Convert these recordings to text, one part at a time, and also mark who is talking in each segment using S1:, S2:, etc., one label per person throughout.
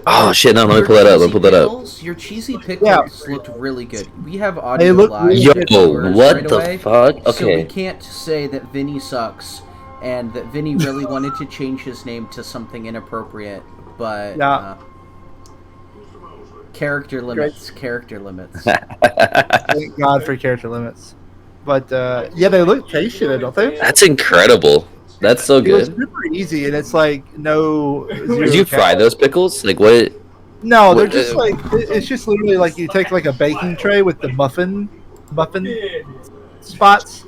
S1: Oh shit! No, let me pull that up. Let me pull that up.
S2: Your cheesy pickles looked really good. We have
S3: They
S2: audio
S3: look
S2: live
S3: really
S1: Yo,
S3: good.
S1: what
S2: right
S1: the
S2: away,
S1: fuck?
S2: so we
S1: Okay.
S2: can't say that Vinny sucks and that Vinny really wanted to change his name to something inappropriate, but
S3: Yeah.
S2: character limits. Character limits.
S3: Thank God for character limits. But yeah, they look tasty, don't they?
S1: That's incredible. That's so
S3: It was
S1: good.
S3: super easy, and it's like no zero
S1: Did you fry those pickles? Like what?
S3: No, they're
S1: What?
S3: just like it's just literally like you take like a baking tray with the muffin spots.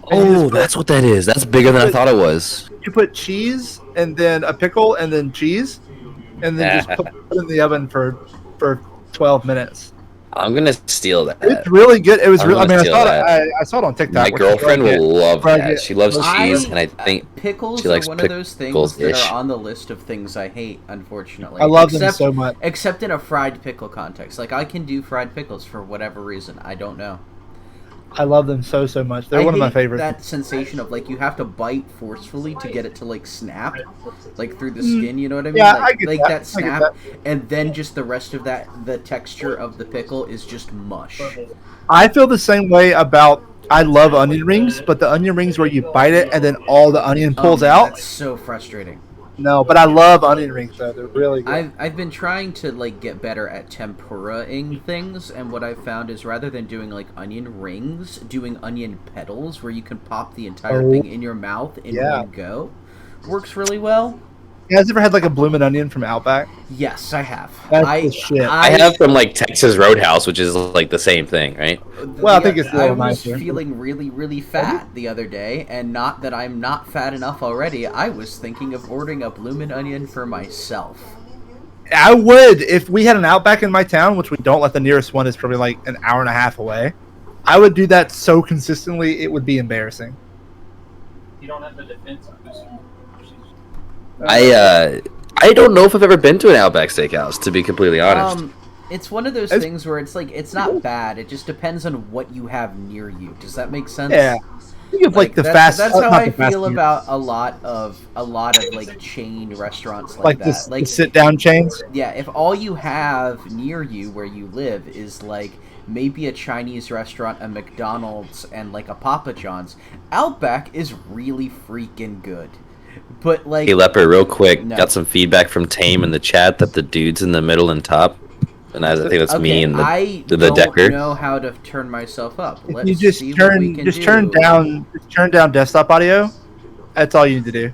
S3: And you
S1: Oh,
S3: just
S1: that's what that is. That's bigger than I thought it was.
S3: you put cheese and then a pickle and then cheese, and then just put it in the oven for 12 minutes.
S1: I'm gonna steal that.
S3: It's really good. It was
S1: I'm
S3: real. I
S1: gonna
S3: mean,
S1: steal that.
S3: I saw it on TikTok.
S1: My girlfriend will love
S3: where I
S1: that.
S3: get
S1: She loves
S3: most
S1: cheese,
S3: of
S1: and I think
S2: pickles
S1: she likes
S2: are one of those things that
S1: pickles-ish.
S2: are on the list of things I hate, unfortunately.
S3: I love them so much.
S2: Except in a fried pickle context. Like, I can do fried pickles for whatever reason. I don't know.
S3: I love them so much. They're one of my favorites.
S2: That sensation of, like, you have to bite forcefully to get it to, like, snap, like, through the skin, you know what I mean?
S3: Yeah,
S2: like,
S3: I get
S2: like
S3: that.
S2: that snap, and then just the rest of that, the texture of the pickle is just mush.
S3: I feel the same way about. I love onion rings, but the onion rings where you bite it and then all the onion pulls out.
S2: That's so frustrating.
S3: No, but I love onion rings though. They're really good.
S2: I've been trying to like get better at tempura-ing things, and what I've found is rather than doing like onion rings, doing onion petals where you can pop the entire thing in your mouth in one go works really well.
S3: You guys ever had like a bloomin' onion from Outback?
S2: Yes, I have.
S3: That's the shit.
S1: I have from like Texas Roadhouse, which is like the same thing, right?
S3: Well, I think it's a
S2: I
S3: little
S2: was
S3: nicer.
S2: feeling really fat the other day, and not that I'm not fat enough already. I was thinking of ordering a bloomin' onion for myself.
S3: I would if we had an Outback in my town, which we don't. Like the nearest one is probably like an hour and a half away. I would do that so consistently, it would be embarrassing.
S4: You don't have the defense booster.
S1: I don't know if I've ever been to an Outback Steakhouse, to be completely honest.
S2: It's one of those things where it's like it's not bad. It just depends on what you have near you. Does that make sense?
S3: Yeah. Think of like the
S2: that's,
S3: fast.
S2: That's how
S3: not
S2: I
S3: the fast
S2: feel
S3: food.
S2: about a lot of like chain restaurants
S3: like
S2: that.
S3: this,
S2: Like
S3: the sit down chains.
S2: yeah, if all you have near you where you live is like maybe a Chinese restaurant, a McDonald's, and like a Papa John's, Outback is really freaking good. But like,
S1: Hey Leopard, real quick,
S2: No.
S1: got some feedback from Tame in the chat that the dude's in the middle and top, and I think that's me and
S2: I
S1: the
S2: don't
S1: Decker.
S2: know how to turn myself up. Let's
S3: You just
S2: see what we can
S3: turn
S2: do.
S3: turn down desktop audio. That's all you need to do,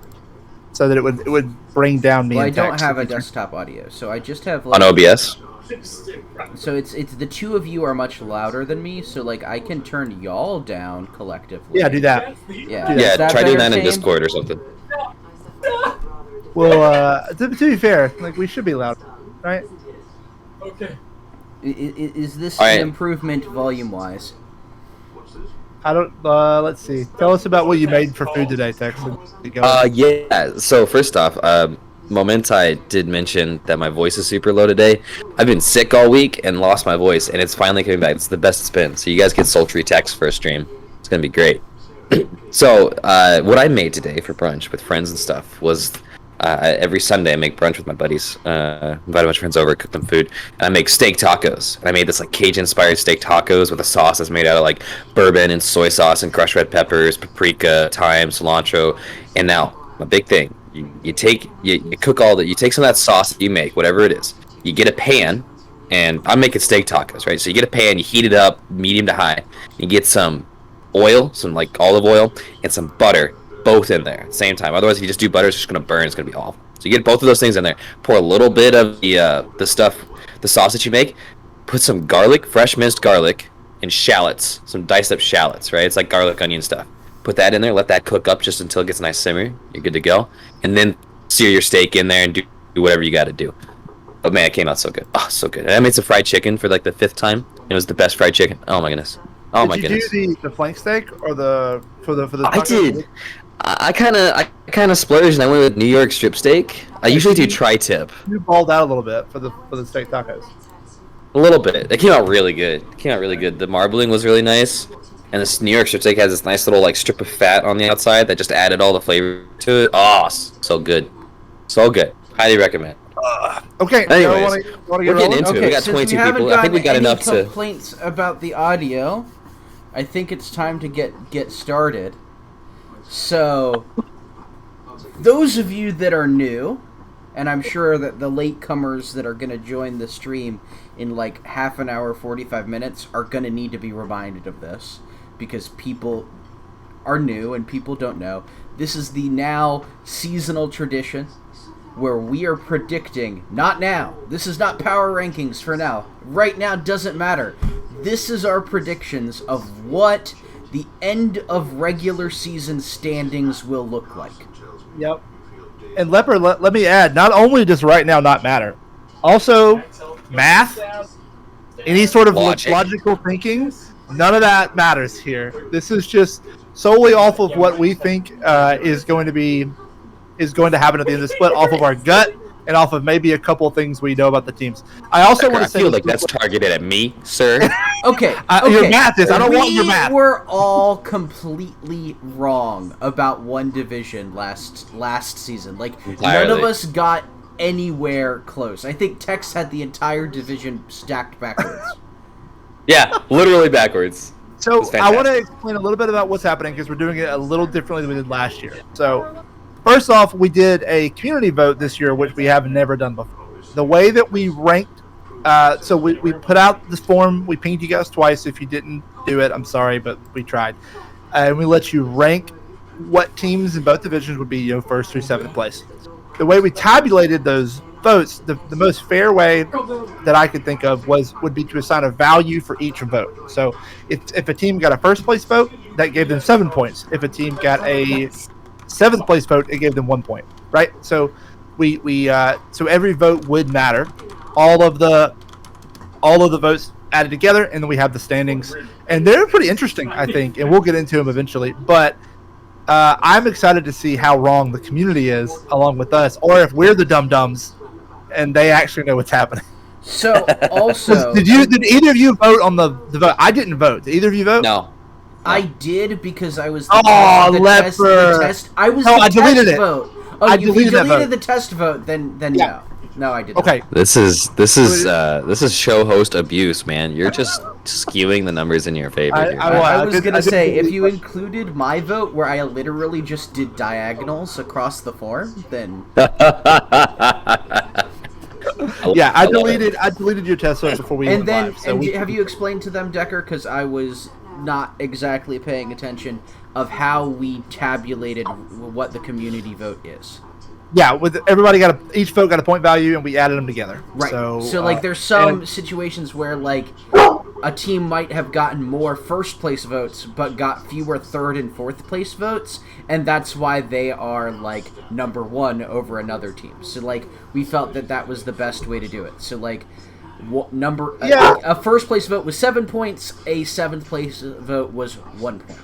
S3: so that it would bring down me.
S2: Well, I
S3: and
S2: don't
S3: text
S2: have a
S3: if you turn-
S2: desktop audio, so I just have
S1: On
S2: like.
S1: OBS.
S2: So it's the two of you are much louder than me, so like I can turn y'all down collectively.
S3: Yeah, do that.
S2: Yeah,
S1: Yeah,
S2: is that
S1: try doing
S2: better,
S1: that in
S2: Tame?
S1: Discord or something.
S3: Well, to be fair, like we should be loud, right?
S4: Okay.
S2: Is this
S1: All right.
S2: an improvement volume-wise?
S3: I don't. Let's see. Tell us about what you made for food today, Tex.
S1: Yeah. So first off, Momentai did mention that my voice is super low today. I've been sick all week and lost my voice, and it's finally coming back. It's the best it's been. So you guys get sultry text for a stream. It's gonna be great. So what I made today for brunch with friends and stuff was every Sunday I make brunch with my buddies. Invite a bunch of friends over, cook them food, and I make steak tacos. And I made this like Cajun-inspired steak tacos with a sauce that's made out of like bourbon and soy sauce and crushed red peppers, paprika, thyme, cilantro. And now my big thing, you cook all that. You take some of that sauce that you make, whatever it is. You get a pan, and I'm making steak tacos, right? So you get a pan, you heat it up, medium to high. You get some oil, some like olive oil, and some butter, both in there at the same time. Otherwise, if you just do butter, it's just gonna burn. It's gonna be awful. So you get both of those things in there. Pour a little bit of the sauce that you make. Put some garlic, fresh minced garlic, and shallots, some diced up shallots, right? It's like garlic onion stuff. Put that in there. Let that cook up just until it gets a nice simmer. You're good to go. And then sear your steak in there and do whatever you got to do. But man, it came out so good. Oh, so good. And I made some fried chicken for like the 5th time. It was the best fried chicken. Oh my goodness. Oh my goodness.
S3: Did you do the flank steak or for the
S1: I
S3: taco?
S1: did. I kind of splurged and I went with New York strip steak. I usually do tri-tip.
S3: You balled out a little bit for the steak tacos.
S1: A little bit. It came out really good. The marbling was really nice. And this New York strip steak has this nice little like strip of fat on the outside that just added all the flavor to it. Oh, so good. So good. Highly recommend.
S3: Okay.
S1: Anyways,
S3: wanna
S1: we're
S3: get
S1: getting
S3: rolling?
S1: into it. We got
S2: since
S1: 22
S2: we haven't
S1: people. I think we got
S2: gotten
S1: enough
S2: any
S1: to.
S2: complaints about the audio, I think it's time to get started. So, those of you that are new, and I'm sure that the latecomers that are going to join the stream in like half an hour, 45 minutes, are going to need to be reminded of this, because people are new and people don't know. This is the now seasonal tradition where we are predicting, not now, this is not power rankings for now, right now doesn't matter. This is our predictions of what the end of regular season standings will look like.
S3: Yep. And Leopard, let me add, not only does right now not matter, also math, any sort of logical thinking, none of that matters here. This is just solely off of what we think is going to happen at the end of the split, off of our gut and off of maybe a couple of things we know about the teams. I also want to say,
S1: I feel like that's targeted at me, sir.
S2: Okay.
S3: Your math is. I don't want your math.
S2: We were all completely wrong about one division last season. Like
S1: Entirely.
S2: none of us got anywhere close. I think Tex had the entire division stacked backwards.
S1: Yeah, literally backwards.
S3: So I want to explain a little bit about what's happening because we're doing it a little differently than we did last year. So first off, we did a community vote this year, which we have never done before. The way that we ranked, so we put out this form. We pinged you guys twice. If you didn't do it, I'm sorry, but we tried. And we let you rank what teams in both divisions would be, first through seventh place. The way we tabulated those votes, the most fair way that I could think of would be to assign a value for each vote. So if a team got a first place vote, that gave them 7 points. If a team got a seventh place vote, it gave them 1 point. Right? So so every vote would matter. All of the votes added together, and then we have the standings, and they're pretty interesting, I think, and we'll get into them eventually. But I'm excited to see how wrong the community is, along with us, or if we're the dum-dums and they actually know what's happening.
S2: So also,
S3: did either of you vote on the vote? I didn't vote. Did either of you vote?
S1: No.
S2: I did because I was
S3: Leopard.
S2: test. I was
S3: No,
S2: the
S3: I deleted
S2: test
S3: it.
S2: vote. Oh,
S3: I
S2: if you
S3: deleted that
S2: deleted
S3: vote.
S2: the test vote, then
S3: Yeah.
S2: no, I didn't.
S3: Okay.
S1: This is show host abuse, man. You're just skewing the numbers in your favor here.
S2: I was gonna say, if you
S3: delete-
S2: included my vote, where I literally just did diagonals across the form, then
S3: Yeah, I deleted your test vote before we
S2: and
S3: went
S2: then
S3: live. So
S2: have you explained to them, Decker? Because I was not exactly paying attention of how we tabulated what the community vote is.
S3: Yeah, with each vote got a point value, and we added them together.
S2: Right.
S3: So
S2: like, there's some situations where like a team might have gotten more first place votes, but got fewer third and fourth place votes, and that's why they are like number one over another team. So like, we felt that was the best way to do it. So like, a first place vote was 7 points. A seventh place vote was 1 point.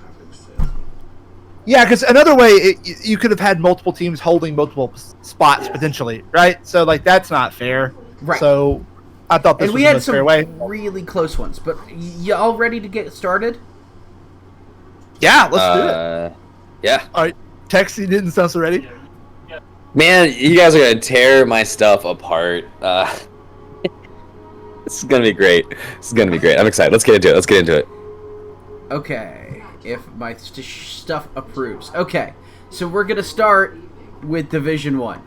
S3: Yeah, because another way, you could have had multiple teams holding multiple spots potentially, right? So like that's not fair.
S2: Right.
S3: So I thought this
S2: And
S3: was
S2: we
S3: the
S2: had
S3: most
S2: some
S3: fair way.
S2: really close ones. But y'all ready to get started?
S3: Yeah, let's do it.
S1: Yeah.
S3: All right, Texie didn't sound so ready.
S1: Man, you guys are gonna tear my stuff apart. This is gonna be great. I'm excited. Let's get into it.
S2: Okay, if my stuff approves. Okay, so we're gonna start with Division 1.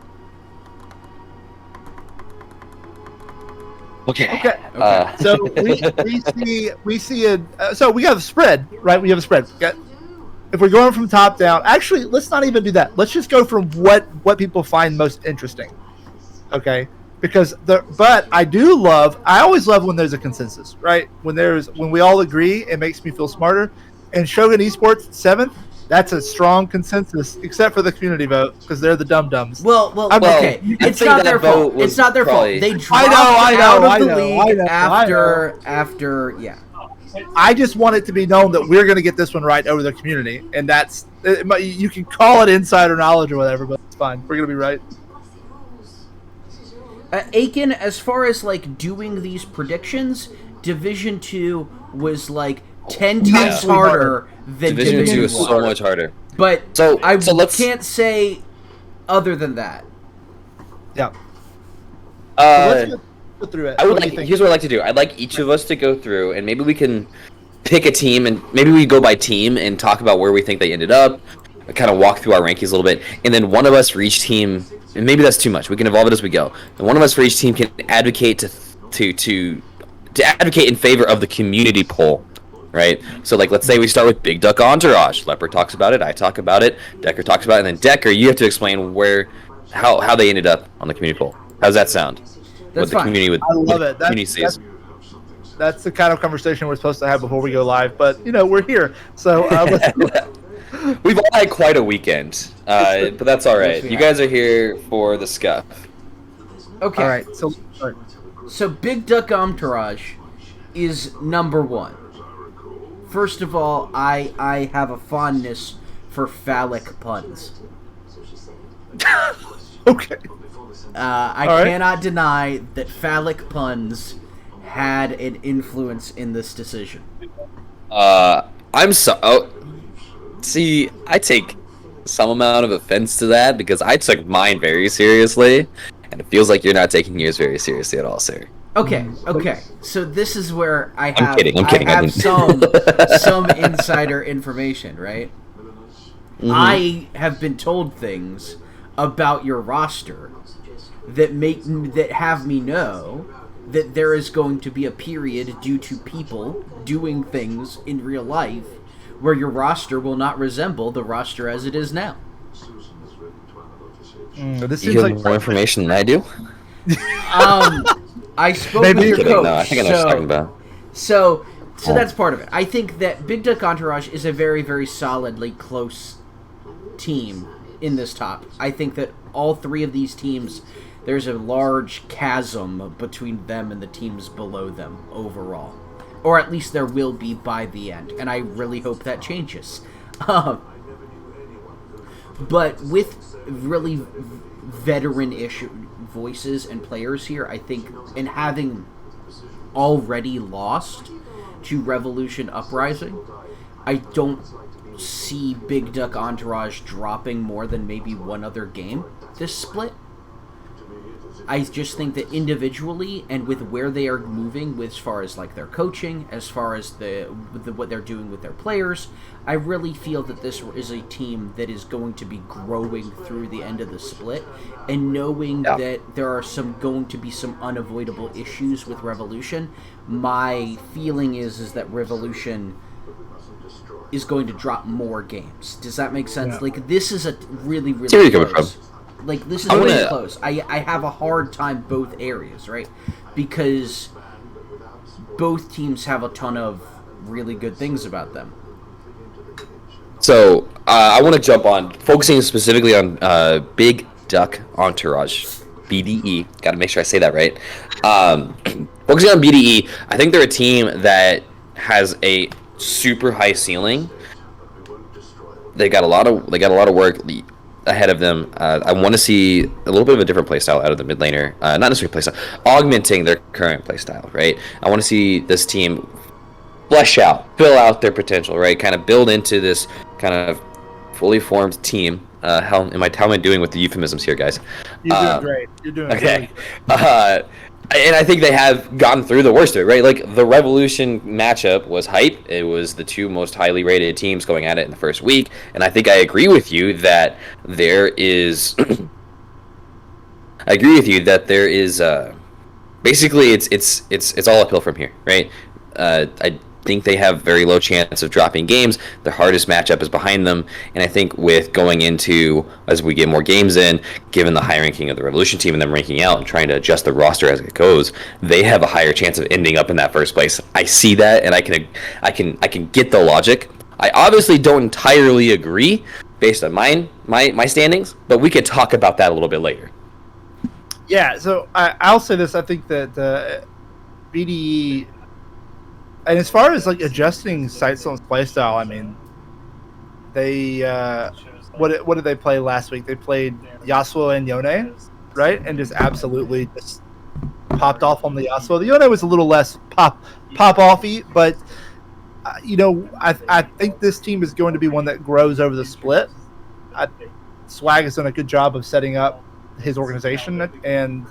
S1: Okay.
S3: So we see so we have a spread, right? We have a spread. If we're going from top down, actually, let's not even do that. Let's just go from what people find most interesting. Okay. Because but I always love when there's a consensus, right? When we all agree, it makes me feel smarter. And Shogun Esports 7th, that's a strong consensus, except for the community vote, because they're the dum-dums.
S2: Well, okay. It's not their fault. It's not their fault. They dropped out of the league after, yeah.
S3: I just want it to be known that we're going to get this one right over the community, and you can call it insider knowledge or whatever, but it's fine. We're going to be right.
S2: Aiken, as far as like doing these predictions, Division 2 was like 10 times harder than
S1: Division 2 is
S2: 1.
S1: so much harder.
S2: But I can't say other than that.
S3: Yeah. So let's go through it.
S1: I would
S3: What do
S1: like.
S3: you think?
S1: Here's what I'd like to do. I'd like each of us to go through, and maybe we can pick a team, and maybe we go by team and talk about where we think they ended up, kind of walk through our rankings a little bit, and then one of us for each team. And maybe that's too much. We can evolve it as we go. And one of us for each team can advocate to advocate in favor of the community poll, right? So, like, let's say we start with Big Duck Entourage. Leopard talks about it. I talk about it. Decker talks about it. And then Decker, you have to explain how they ended up on the community poll. How's that sound?
S2: That's
S1: what
S2: fine.
S1: The community
S3: I love it.
S1: Community sees.
S3: That's the kind of conversation we're supposed to have before we go live. But we're here, so
S1: We've all had quite a weekend, but that's all right.
S2: Yes, we
S1: You
S2: have.
S1: guys are here for the scuff.
S2: Okay.
S3: all right. So
S2: So Big Duck Entourage is number one. First of all, I have a fondness for phallic puns.
S3: okay.
S2: I
S3: All right.
S2: cannot deny that phallic puns had an influence in this decision.
S1: I'm so. Oh, see, I take some amount of offense to that because I took mine very seriously, and it feels like you're not taking yours very seriously at all, sir.
S2: Okay. So this is where I
S1: I'm
S2: have
S1: kidding. I
S2: I have
S1: didn't-
S2: some insider information, right?
S1: Mhm.
S2: I have been told things about your roster that have me know that there is going to be a period due to people doing things in real life where your roster will not resemble the roster as it is now.
S3: This
S1: You
S3: seems
S1: have
S3: like
S1: more information than I do.
S2: I spoke
S3: Maybe
S2: with your
S3: you're
S1: Kidding,
S2: coach.
S1: no, I think I know what you're talking about.
S2: So
S1: Oh.
S2: that's part of it. I think that Big Duck Entourage is a very, very solidly close team in this top. I think that all three of these teams, there's a large chasm between them and the teams below them overall. Or at least there will be by the end. And I really hope that changes. But with really veteran-ish voices and players here, I think, and having already lost to Revolution Uprising, I don't see Big Duck Entourage dropping more than maybe one other game this split. I just think that individually and with where they are moving, as far as like their coaching, as far as what they're doing with their players, I really feel that this is a team that is going to be growing through the end of the split, and knowing that there are going to be some unavoidable issues with Revolution. My feeling is that Revolution is going to drop more games. Does that make sense?
S3: Yeah.
S2: Like, this is a really,
S1: See where
S2: really
S1: you're coming
S2: close. Like, this is
S1: I
S2: really
S1: wanna-
S2: close. I have a hard time both areas, right? Because both teams have a ton of really good things about them.
S1: So I want to jump on focusing specifically on Big Duck Entourage, BDE. Got to make sure I say that right. Focusing on BDE, I think they're a team that has a super high ceiling. They got a lot of work ahead of them. I want to see a little bit of a different playstyle out of the mid laner. Not necessarily playstyle, augmenting their current playstyle, right? I want to see this team flesh out, fill out their potential, right? Kind of build into this kind of fully formed team. How am I doing with the euphemisms here, guys?
S3: You're doing great. You're doing
S1: Okay.
S3: really
S1: And I think they have gotten through the worst of it, right? Like, the Revolution matchup was hype. It was the two most highly rated teams going at it in the first week. And I think I agree with you that there is... basically, it's all uphill from here, right? I think they have very low chance of dropping games. Their hardest matchup is behind them, and I think with going into, as we get more games in, given the high ranking of the Revolution team and them ranking out and trying to adjust the roster as it goes, they have a higher chance of ending up in that first place. I see that, and I can get the logic. I obviously don't entirely agree based on my standings, but we could talk about that a little bit later.
S3: Yeah, so I'll say this. I think that BDE, and as far as like adjusting Sightstone's playstyle, I mean, they what did they play last week? They played Yasuo and Yone, right? And just absolutely just popped off on the Yasuo. The Yone was a little less pop offy, but I think this team is going to be one that grows over the split. Swag has done a good job of setting up his organization, and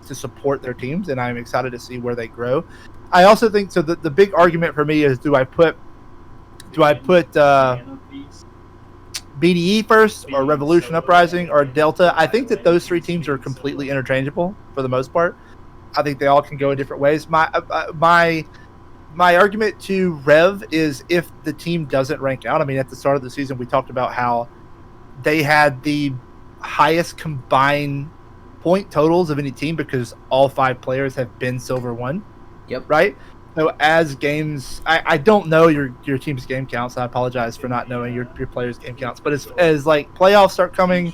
S3: to support their teams, and I'm excited to see where they grow. I also think so. The big argument for me is do I put BDE first or Revolution Uprising or Delta? I think that those three teams are completely interchangeable for the most part. I think they all can go in different ways. My argument to Rev is if the team doesn't rank out. I mean, at the start of the season, we talked about how they had the highest combined point totals of any team because all 5 players have been Silver 1.
S2: Yep.
S3: Right? So as games, I don't know your team's game counts. I apologize for not knowing your players' game counts. But as like playoffs start coming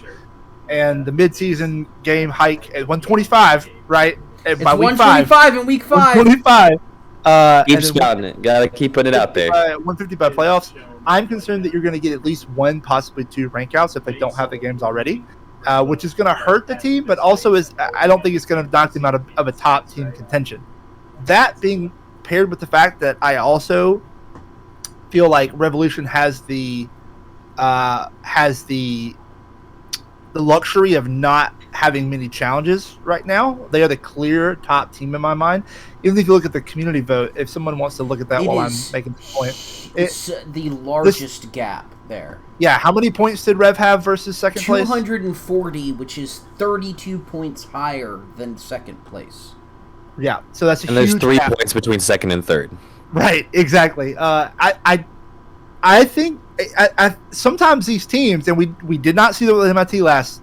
S3: and the midseason game hike at 125, right?
S2: It's
S3: by week
S2: 125 in week 5.
S3: 125.
S1: Keep spouting it. Gotta keep putting it out there.
S3: 150 by playoffs. I'm concerned that you're going to get at least 1, possibly 2 rank outs if they don't have the games already, which is going to hurt the team, but also I don't think it's going to knock them out of a top team contention. That being paired with the fact that I also feel like Revolution has the luxury of not having many challenges right now. They are the clear top team in my mind. Even if you look at the community vote, if someone wants to look at that while I'm making the point,
S2: it's the largest gap there.
S3: Yeah, how many points did Rev have versus second place?
S2: 240, which is 32 points higher than second place.
S3: Yeah, so that's a
S1: huge. And there's 3 points between second and third.
S3: Right, exactly. I think sometimes these teams, and we did not see that with MIT last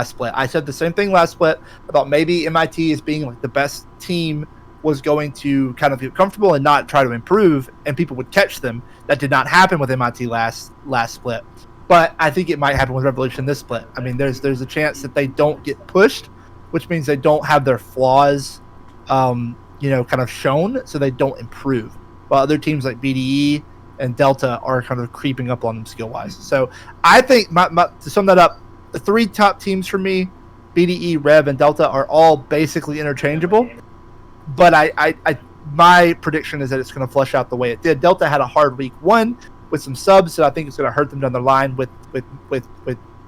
S3: split. I said the same thing last split about maybe MIT as being like the best team was going to kind of get comfortable and not try to improve, and people would catch them. That did not happen with MIT last split, but I think it might happen with Revolution this split. I mean, there's a chance that they don't get pushed, which means they don't have their flaws, kind of shown, so they don't improve. While other teams like BDE and Delta are kind of creeping up on them skill-wise. So I think, to sum that up, the 3 top teams for me, BDE, Rev, and Delta, are all basically interchangeable. But my prediction is that it's going to flush out the way it did. Delta had a hard week 1 with some subs, so I think it's going to hurt them down the line with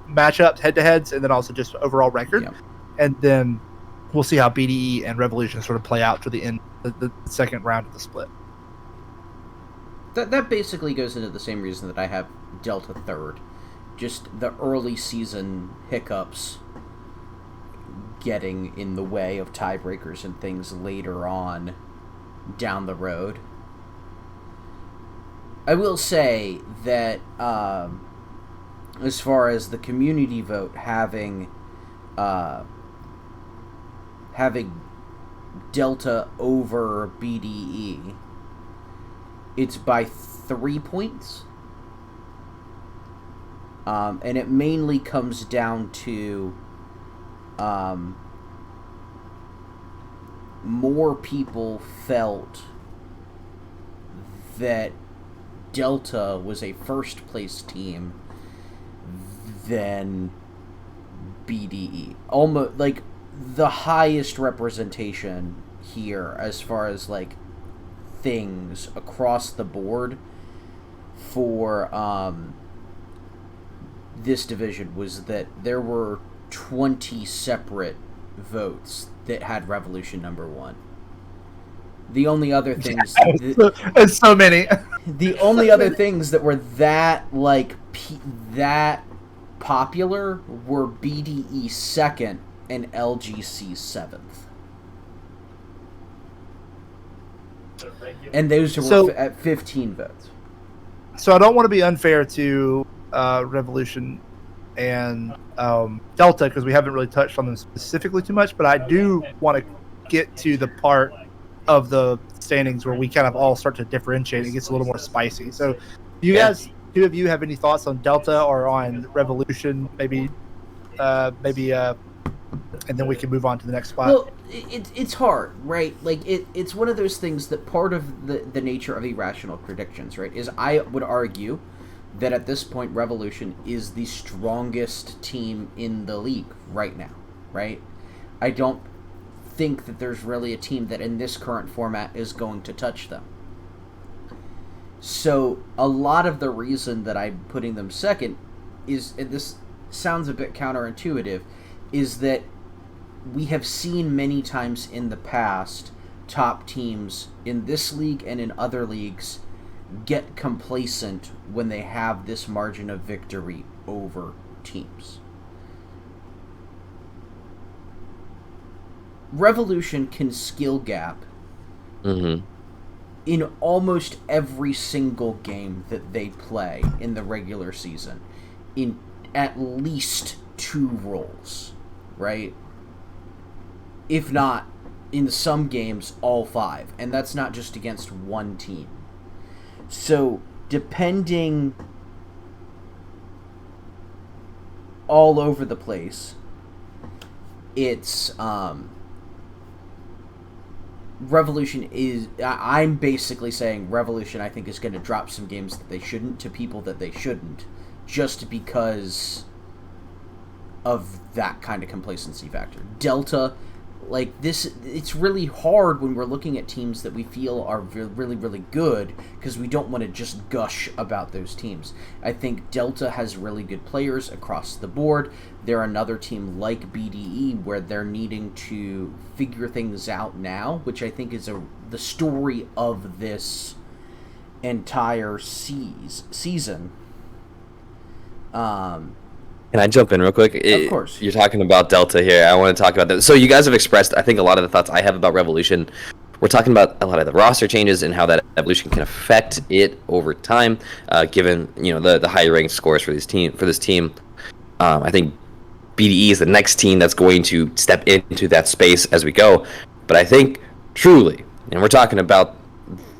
S3: matchups, head-to-heads, and then also just overall record. Yeah. And then we'll see how BDE and Revolution sort of play out to the end, the second round of the split.
S2: That basically goes into the same reason that I have Delta third. Just the early season hiccups getting in the way of tiebreakers and things later on down the road. I will say that as far as the community vote having Delta over BDE, it's by 3 points. And it mainly comes down to more people felt that Delta was a first place team than BDE. Almost like the highest representation here as far as like things across the board for this division was that there were 20 separate votes that had Revolution number 1. The only other things
S3: it's so many.
S2: The only other things that were that that popular were BDE 2nd and LGC 7th. And those were at 15 votes.
S3: So I don't want to be unfair to Revolution and Delta because we haven't really touched on them specifically too much, but I do want to get to the part of the standings where we kind of all start to differentiate. It gets a little more spicy. So do you guys, 2 of you, have any thoughts on Delta or on Revolution? Maybe, and then we can move on to the next spot.
S2: Well, it's hard, right? Like, it's one of those things that part of the nature of irrational predictions, right, is I would argue that at this point Revolution is the strongest team in the league right now, right? I don't think that there's really a team that in this current format is going to touch them. So a lot of the reason that I'm putting them second is, and this sounds a bit counterintuitive, is that we have seen many times in the past top teams in this league and in other leagues get complacent when they have this margin of victory over teams. Revolution can skill gap in almost every single game that they play in the regular season in at least 2 roles, right? If not, in some games, all 5. And that's not just against one team. So, depending all over the place, it's, Revolution is... I'm basically saying Revolution, I think, is going to drop some games that they shouldn't to people that they shouldn't, just because of that kind of complacency factor. Delta, like this, it's really hard when we're looking at teams that we feel are really, really good, because we don't want to just gush about those teams. I think Delta has really good players across the board. They're another team like BDE where they're needing to figure things out now, which I think is the story of this entire season.
S1: Can I jump in real quick?
S2: Of course.
S1: You're talking about Delta here. I want to talk about that. So you guys have expressed, I think, a lot of the thoughts I have about Revolution. We're talking about a lot of the roster changes and how that evolution can affect it over time, given the higher ranked scores for this team. I think BDE is the next team that's going to step into that space as we go. But I think truly, and we're talking about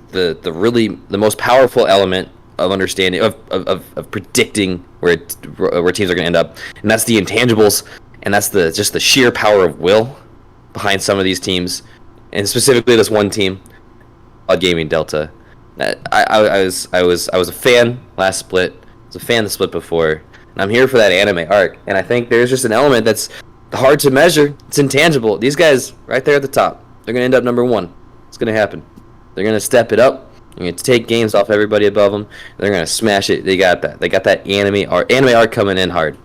S1: the most powerful element of understanding of predicting where teams are going to end up, and that's the intangibles, and that's just the sheer power of will behind some of these teams, and specifically this one team, Gaming Delta. I was a fan last split. I was a fan the split before, and I'm here for that anime arc. And I think there's just an element that's hard to measure. It's intangible. These guys right there at the top, they're going to end up number 1. It's going to happen. They're going to step it up. They're going to take games off everybody above them. They're going to smash it. They got that. They got that anime arc coming in hard.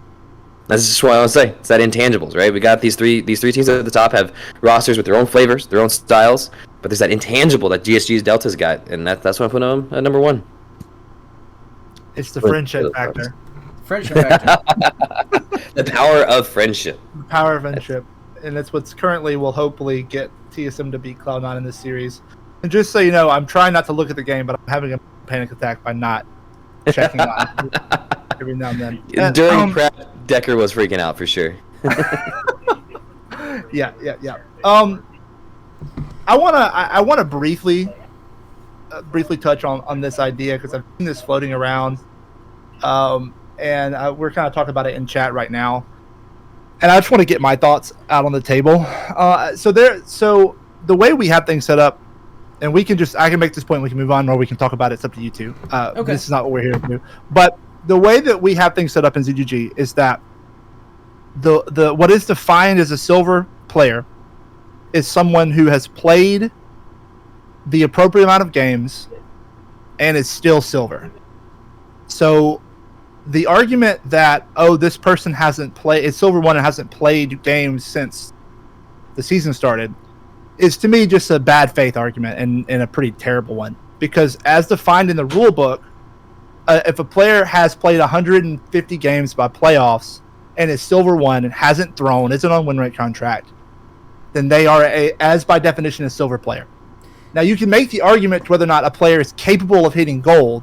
S1: That's just what I want to say. It's that intangibles, right? We got these three teams at the top have rosters with their own flavors, their own styles, but there's that intangible that GSG's Delta's got, and that's why I put them at number 1.
S3: It's the friendship factor.
S2: Friendship factor.
S1: The power of friendship.
S3: The power of friendship. And that's what's currently will hopefully get TSM to beat Cloud9 in this series. And just so you know, I'm trying not to look at the game, but I'm having a panic attack by not checking on every now and then.
S1: During prep, Decker was freaking out for sure.
S3: Yeah. I wanna briefly touch on this idea, because I've seen this floating around, and we're kind of talking about it in chat right now, and I just want to get my thoughts out on the table. So the way we have things set up, and I can make this point, we can move on, or we can talk about it. It's up to you two. Okay. This is not what we're here to do. But the way that we have things set up in ZGG is that the what is defined as a silver player is someone who has played the appropriate amount of games and is still silver. So the argument that, this person is silver 1 and hasn't played games since the season started, is to me just a bad faith argument, and a pretty terrible one. Because as defined in the rule book, if a player has played 150 games by playoffs and is silver 1 and hasn't thrown, isn't on win rate contract, then they are as by definition a silver player. Now you can make the argument to whether or not a player is capable of hitting gold,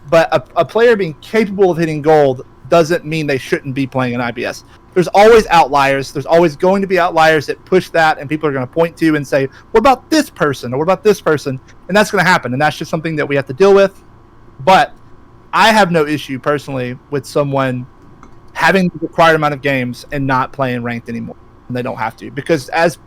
S3: but a player being capable of hitting gold doesn't mean they shouldn't be playing an IBS. There's always outliers. There's always going to be outliers that push that, and people are going to point to and say, what about this person, or what about this person? And that's going to happen, and that's just something that we have to deal with. But I have no issue personally with someone having the required amount of games and not playing ranked anymore. And they don't have to, because as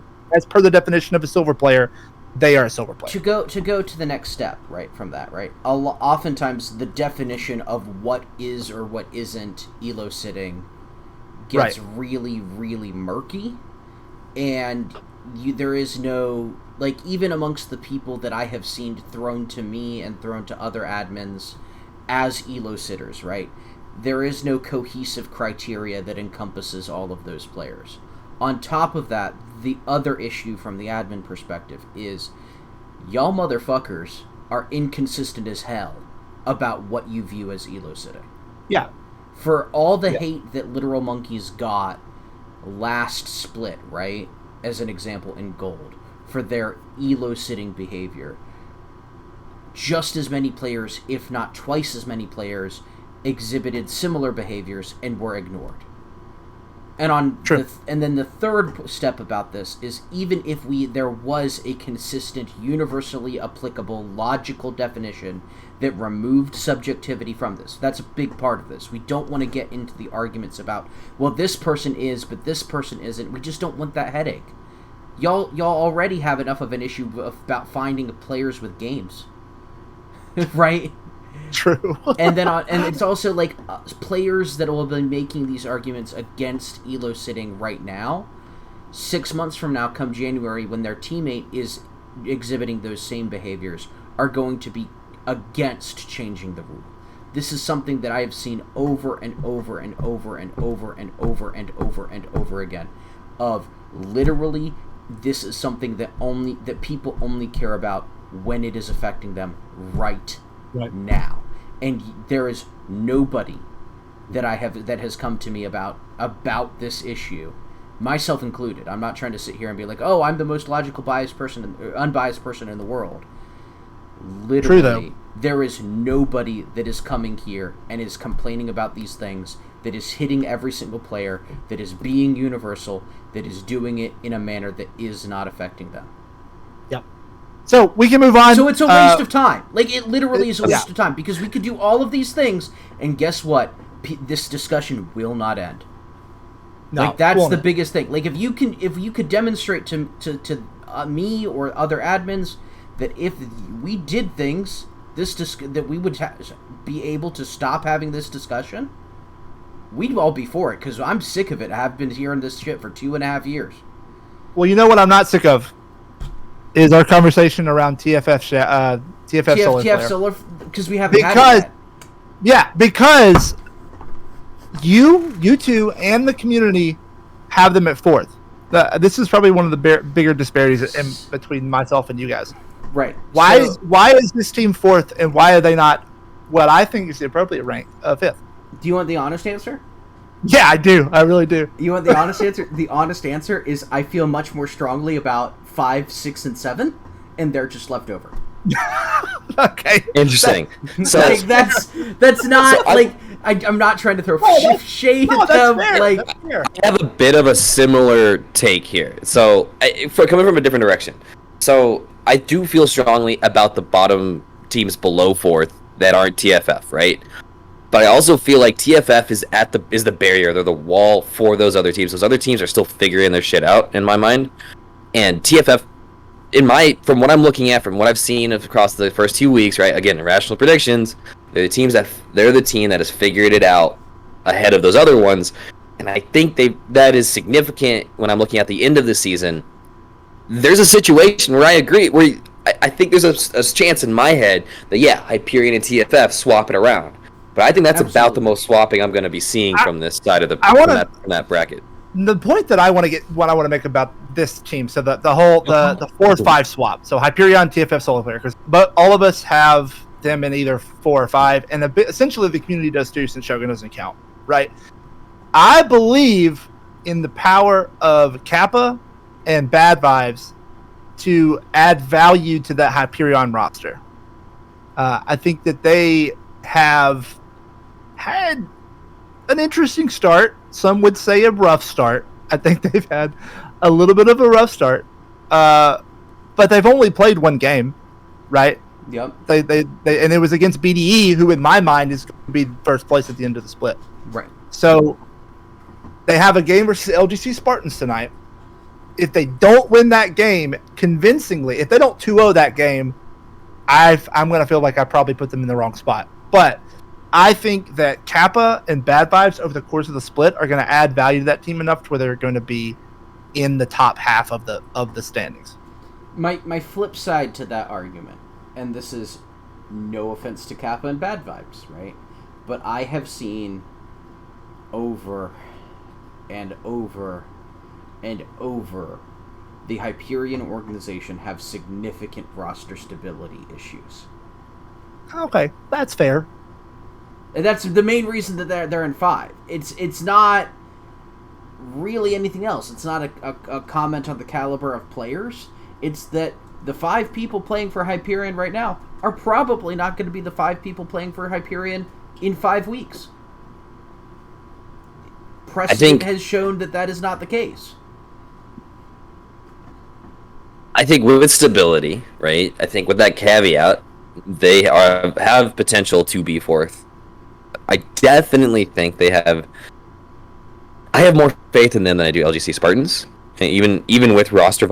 S3: per the definition of a silver player, they are a silver player.
S2: To go to the next step, right, from that, right? Oftentimes the definition of what is or what isn't elo sitting gets really, really murky, and there is no, like, even amongst the people that I have seen thrown to me and thrown to other admins as elo sitters, right? There is no cohesive criteria that encompasses all of those players. On top of that, the other issue from the admin perspective is y'all motherfuckers are inconsistent as hell about what you view as elo sitting.
S3: Yeah.
S2: For all the hate that Literal Monkeys got last split, right, as an example in Gold, for their elo sitting behavior, just as many players, if not twice as many players, exhibited similar behaviors and were ignored. And and then the third step about this is, even if there was a consistent, universally applicable, logical definition that removed subjectivity from this, that's a big part of this. We don't want to get into the arguments about, well, this person is, but this person isn't. We just don't want that headache. Y'all already have enough of an issue about finding players with games, right?
S3: True.
S2: And then and it's also like players that will be making these arguments against elo sitting right now, 6 months from now, come January, when their teammate is exhibiting those same behaviors, are going to be against changing the rule. This is something that I have seen over and over and over and over and over and over and over again. Of literally, this is something that people only care about when it is affecting them right now. And there is nobody that has come to me about this issue, myself included. I'm not trying to sit here and be like, oh, I'm the most logical, unbiased person in the world. Literally,
S3: True,
S2: there is nobody that is coming here and is complaining about these things, that is hitting every single player, that is being universal, that is doing it in a manner that is not affecting them.
S3: Yep. So we can move on.
S2: So it's a waste of time. Like, it literally is a waste of time, because we could do all of these things, and guess what? This discussion will not end.
S3: No,
S2: like, that's the biggest thing. Like, if you could demonstrate to me or other admins that if we did things that we would be able to stop having this discussion, we'd all be for it, because I'm sick of it. I've been hearing this shit for 2.5 years.
S3: Well, you know what I'm not sick of? Is our conversation around TFF Solar.
S2: Because we haven't had it yet.
S3: Yeah, because you two and the community have them at 4th. This is probably one of the bigger disparities in between myself and you guys.
S2: Right.
S3: Why is this team 4th, and why are they not what I think is the appropriate rank of 5th?
S2: Do you want the honest answer?
S3: Yeah, I do. I really do.
S2: You want the honest answer? The honest answer is, I feel much more strongly about 5, 6, and 7, and they're just left over.
S3: Okay.
S1: Interesting. So
S2: like, that's not I'm not trying to throw shade at them.
S3: Fair. That's fair.
S1: I have a bit of a similar take here. So, coming from a different direction. So, I do feel strongly about the bottom teams below 4th that aren't TFF, right? But I also feel like TFF is the barrier. They're the wall for those other teams. Those other teams are still figuring their shit out, in my mind. And TFF, from what I'm looking at, from what I've seen across the first 2 weeks, right? Again, irrational predictions. They're the team that has figured it out ahead of those other ones. And I think that is significant when I'm looking at the end of the season. There's a situation where I agree, where I think there's a chance in my head that, Hyperion and TFF swap it around. But I think that's about the most swapping I'm going to be seeing from this side of from that bracket.
S3: The point that I want to make about this team, so the 4-5 swap, so Hyperion, TFF, Solar Player, but all of us have them in either 4 or 5, and essentially the community does too, since Shogun doesn't count, right? I believe in the power of Kappa and Bad Vibes to add value to that Hyperion roster. I think that they have had an interesting start. Some would say a rough start. I think they've had a little bit of a rough start. But they've only played one game, right?
S2: Yep.
S3: They and it was against BDE, who in my mind is going to be first place at the end of the split.
S2: Right.
S3: So they have a game versus LGC Spartans tonight. If they don't win that game convincingly, if they don't 2-0 that game, I'm going to feel like I probably put them in the wrong spot. But I think that Kappa and Bad Vibes over the course of the split are going to add value to that team enough to where they're going to be in the top half of the standings.
S2: My flip side to that argument, and this is no offense to Kappa and Bad Vibes, right? But I have seen over and over and over, the Hyperion organization have significant roster stability issues.
S3: Okay, that's fair.
S2: And that's the main reason that they're in 5. It's not really anything else. It's not a comment on the caliber of players. It's that the 5 people playing for Hyperion right now are probably not going to be the 5 people playing for Hyperion in 5 weeks. Precedent has shown that is not the case.
S1: I think with stability, right? I think with that caveat, they have potential to be 4th. I definitely think they have. I have more faith in them than I do LGC Spartans. And even with roster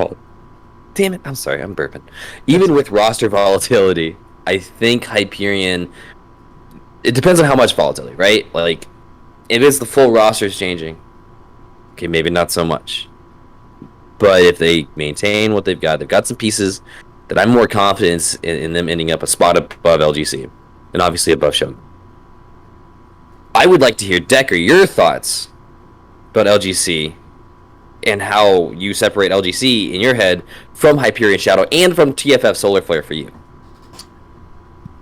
S1: damn it, I'm sorry, I'm burping. Even with roster volatility, I think Hyperion. It depends on how much volatility, right? Like, if it's the full roster is changing, okay, maybe not so much. But if they maintain what they've got some pieces that I'm more confident in them ending up a spot above LGC, and obviously above Shogun. I would like to hear, Decker, your thoughts about LGC and how you separate LGC in your head from Hyperion Shadow and from TFF Solar Flare for you.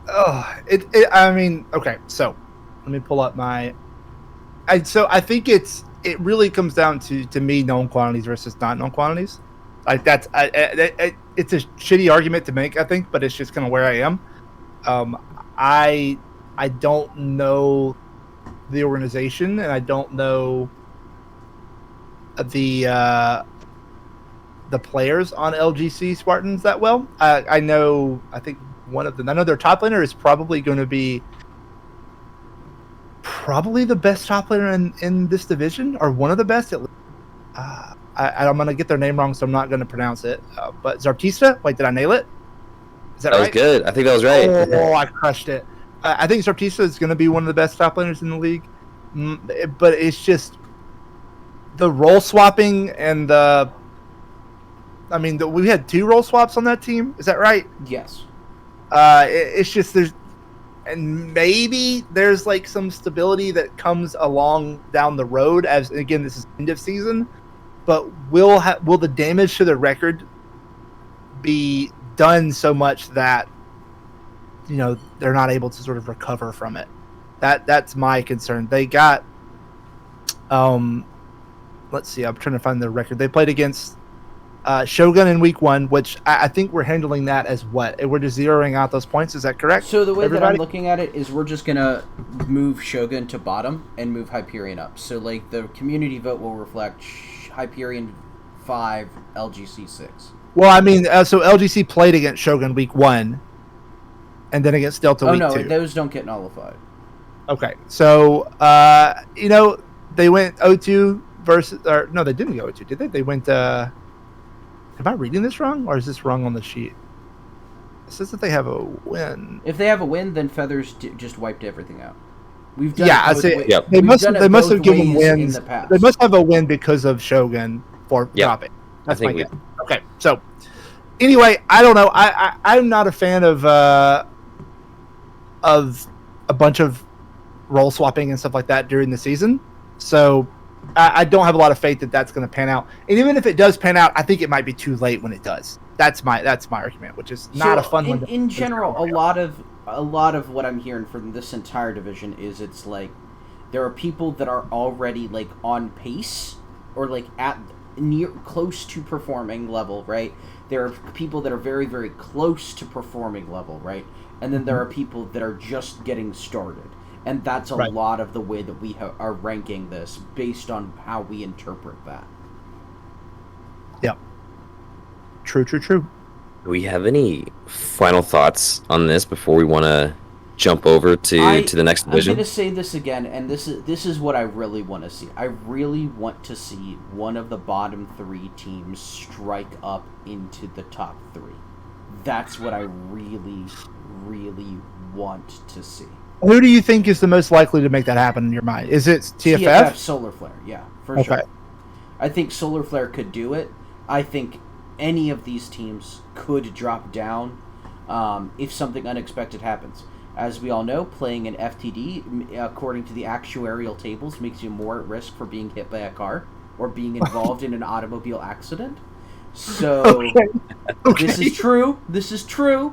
S3: I mean, okay, so let me pull up my. I think it really comes down to me known quantities versus not known quantities. Like that's it's a shitty argument to make, I think, but it's just kind of where I am. I don't know the organization, and I don't know the players on LGC Spartans that well. I know their top laner is probably going to be the best top laner in this division, or one of the best at least. I'm going to get their name wrong, so I'm not going to pronounce it. But Zartista, wait, did I nail it? Is that right?
S1: That was good. I think that was right.
S3: Oh, I crushed it. I think Zartista is going to be one of the best top laners in the league. But it's just the role swapping and we had 2 role swaps on that team. Is that right?
S2: Yes.
S3: It's just and maybe there's like some stability that comes along down the road as, again, this is end of season, but will the damage to the record be done so much that they're not able to sort of recover from it? That's my concern. They got let's see, I'm trying to find the record. They played against Shogun in week 1, which I think we're handling that as what? We're just zeroing out those points. Is that correct?
S2: So the way that I'm looking at it is we're just going to move Shogun to bottom and move Hyperion up. So, like, the community vote will reflect Hyperion 5, LGC 6.
S3: Well, I mean, so LGC played against Shogun week 1, and then against Delta week 2.
S2: Oh, no, those don't get nullified.
S3: Okay, so, they went 0-2 versus... Or, no, they didn't go 0-2, did they? They went... Am I reading this wrong, or is this wrong on the sheet? It says that they have a win.
S2: If they have a win, then Feathers just wiped everything out. We've done
S3: I'd say they must have given wins. They must have a win because of Shogun for dropping. That's my guess. Okay, so anyway, I don't know. I'm not a fan of a bunch of role swapping and stuff like that during the season. So I don't have a lot of faith that that's going to pan out. And even if it does pan out, I think it might be too late when it does. That's my argument, which is not a fun one.
S2: In general, a lot of what I'm hearing from this entire division is it's like there are people that are already like on pace or like at near close to performing level, right? There are people that are very, very close to performing level, right? And then there are people that are just getting started. And that's a lot of the way that we are ranking this based on how we interpret that.
S3: Yep. True.
S1: Do we have any final thoughts on this before we want to jump over to the next division?
S2: I'm going to say this again, and this is what I really want to see. I really want to see one of the bottom 3 teams strike up into the top 3. That's what I really, really want to see.
S3: Who do you think is the most likely to make that happen in your mind? Is it TFF?
S2: TFF Solar Flare, yeah, for sure. I think Solar Flare could do it. I think any of these teams could drop down if something unexpected happens. As we all know, playing an FTD, according to the actuarial tables, makes you more at risk for being hit by a car. or being involved in an automobile accident. So
S3: Okay.
S2: this is true. This is true.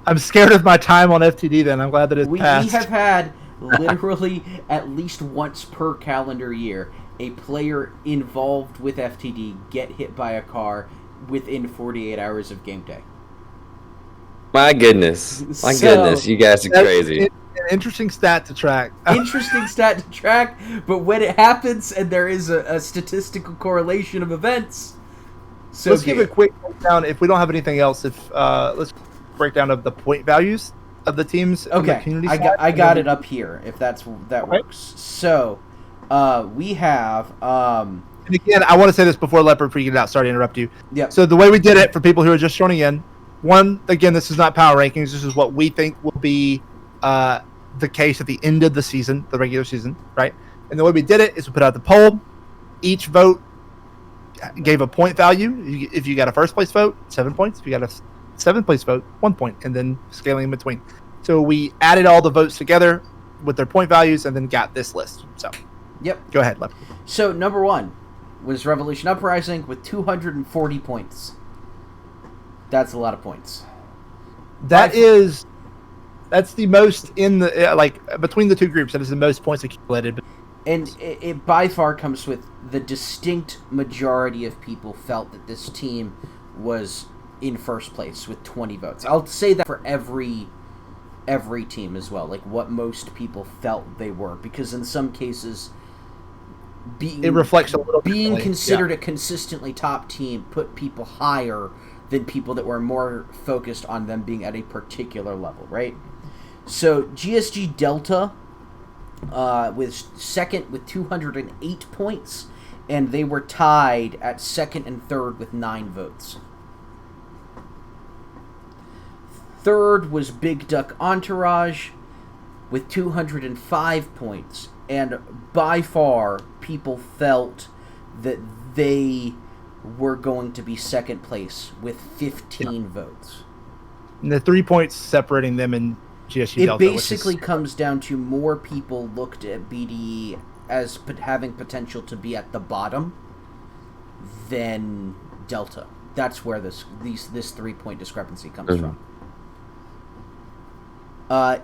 S3: I'm scared of my time on FTD. Then I'm glad that it's
S2: We
S3: passed.
S2: have had literally at least once per calendar year a player involved with FTD get hit by a car within 48 hours of game day.
S1: My goodness. My
S2: So-
S1: goodness. You guys are
S3: That's
S1: crazy.
S3: an interesting stat to track.
S2: Interesting stat to track, but when it happens and there is a statistical correlation of events, so
S3: Let's give a quick breakdown. If we don't have anything else, let's breakdown of the point values of the teams. on the
S2: Okay,
S3: community
S2: I
S3: side.
S2: got it up here. If that
S3: Okay.
S2: works. So, we have
S3: And again, I want to say this before Leopard figured it out. Sorry to interrupt you.
S2: Yep.
S3: So the way we did it for people who are just joining in, one, again, this is not power rankings. This is what we think will be the case at the end of the season, the regular season, right? And the way we did it is we put out the poll. Each vote gave a point value. If you got a first place vote, 7 points. If you got a seventh place vote, 1 point, and then scaling in between. So we added all the votes together with their point values and then got this list. So
S2: Yep.
S3: go ahead, Leopard.
S2: So number 1 was Revolution Uprising with 240 points. That's a lot of points.
S3: That's the most in the between the two groups. That is the most points accumulated.
S2: And it by far comes with the distinct majority of people felt that this team was in first place with 20 votes. I'll say that for every team as well, like what most people felt they were, because in some cases
S3: It reflects a little
S2: being
S3: differently,
S2: considered a consistently top team put people higher than people that were more focused on them being at a particular level, right? So GSG Delta was second with 208 points, and they were tied at second and third with 9 votes. Third was Big Duck Entourage with 205 points, and by far people felt that they were going to be second place with 15 votes.
S3: And the 3 points separating them and GSU
S2: It
S3: Delta.
S2: basically comes down to more people looked at BDE as having potential to be at the bottom than Delta. That's where this 3-point discrepancy comes from.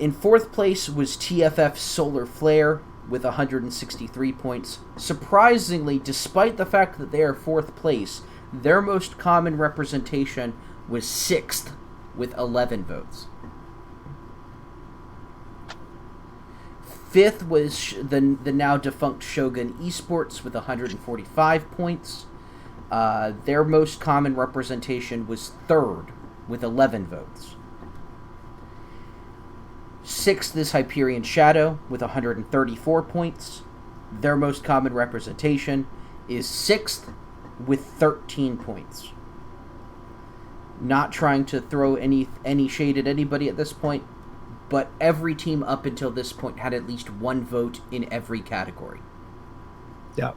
S2: In fourth place was TFF Solar Flare with 163 points. Surprisingly, despite the fact that they are fourth place, their most common representation was sixth with 11 votes. Fifth was the now defunct Shogun Esports with 145 points. Their most common representation was third with 11 votes. Sixth is Hyperion Shadow with 134 points. Their most common representation is sixth with 13 points. Not trying to throw any shade at anybody at this point, but every team up until this point had at least one vote in every category.
S3: Yeah.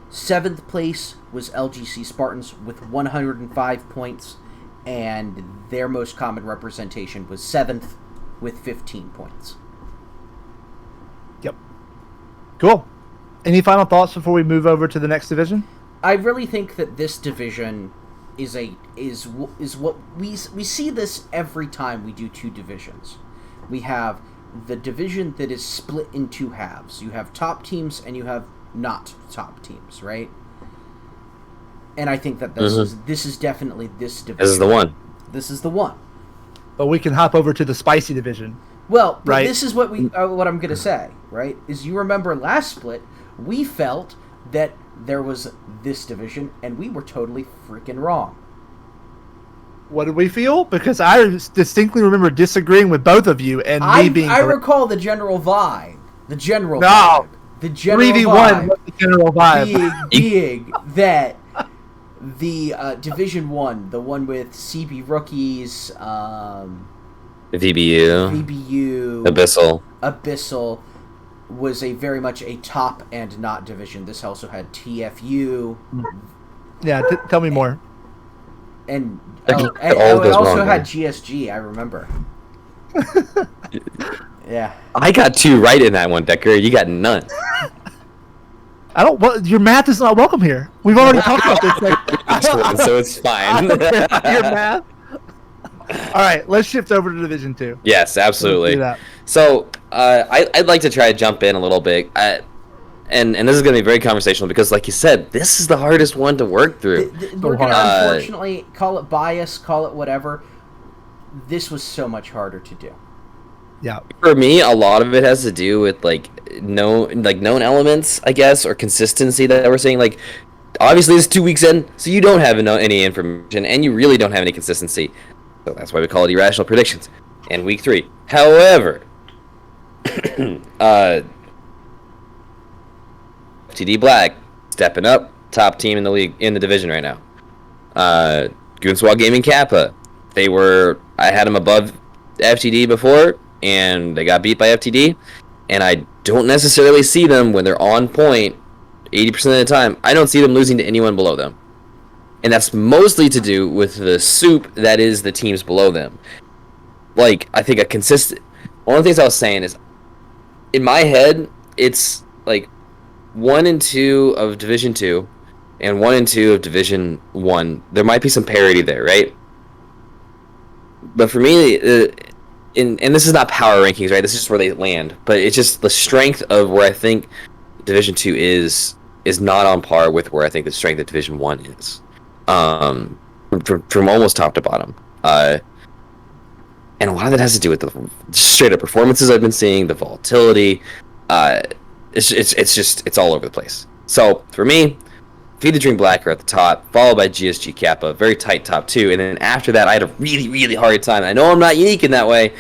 S2: Seventh place was LGC Spartans with 105 points, and their most common representation was seventh with 15 points.
S3: Yep. Cool. Any final thoughts before we move over to the next division?
S2: I really think that this division is what we see this every time we do two divisions. We have the division that is split in two halves. You have top teams and you have not top teams, right? And I think that this is definitely this division.
S1: This is the one.
S2: This is the one.
S3: But we can hop over to the spicy division.
S2: Well, but
S3: right.
S2: This is what what I'm going to say, right? Is you remember last split, we felt that there was this division, and we were totally freaking wrong.
S3: What did we feel? Because I distinctly remember disagreeing with both of you and me being
S2: I
S3: correct.
S2: recall the general vibe. The general
S3: No.
S2: vibe. The general
S3: 3v1
S2: vibe
S3: was the general vibe.
S2: being that the Division 1, the one with CB Rookies,
S1: VBU,
S2: VBU,
S1: Abyssal,
S2: was very much a top and not division. This also had TFU.
S3: Yeah, tell me more.
S2: And
S1: All
S2: it
S1: goes
S2: also
S1: wrong,
S2: had
S1: man.
S2: GSG, I remember. Yeah.
S1: I got 2 right in that one, Decker. You got none.
S3: I don't. Well, your math is not welcome here. We've already talked about this. Like,
S1: So it's fine.
S3: your math. All right, let's shift over to Division 2.
S1: Yes, absolutely.
S3: Let's do that.
S1: So I'd like to try to jump in a little bit. And this is going to be very conversational because, like you said, this is the hardest one to work through.
S2: We're going to, unfortunately, call it bias, call it whatever. This was so much harder to do.
S3: Yeah.
S1: For me, a lot of it has to do with known elements, I guess, or consistency that we're seeing. Like, obviously, it's 2 weeks in, so you don't have any information, and you really don't have any consistency. So that's why we call it irrational predictions. And week 3. However, FTD Black stepping up, top team in the league, in the division right now. Goonswag Gaming Kappa, I had them above FTD before, and they got beat by FTD, and I don't necessarily see them when they're on point 80% of the time. I don't see them losing to anyone below them. And that's mostly to do with the soup that is the teams below them. Like, I think one of the things I was saying is, in my head, it's like 1 and 2 of Division 2 and 1 and 2 of Division 1. There might be some parity there, right? But for me, and this is not power rankings, right? This is just where they land. But it's just the strength of where I think Division 2 is not on par with where I think the strength of Division 1 is. From almost top to bottom. And a lot of it has to do with the straight up performances I've been seeing, the volatility. It's all over the place. So for me, Feed the Dream Black are at the top, followed by GSG Kappa, very tight top 2, and then after that I had a really, really hard time. I know I'm not unique in that way,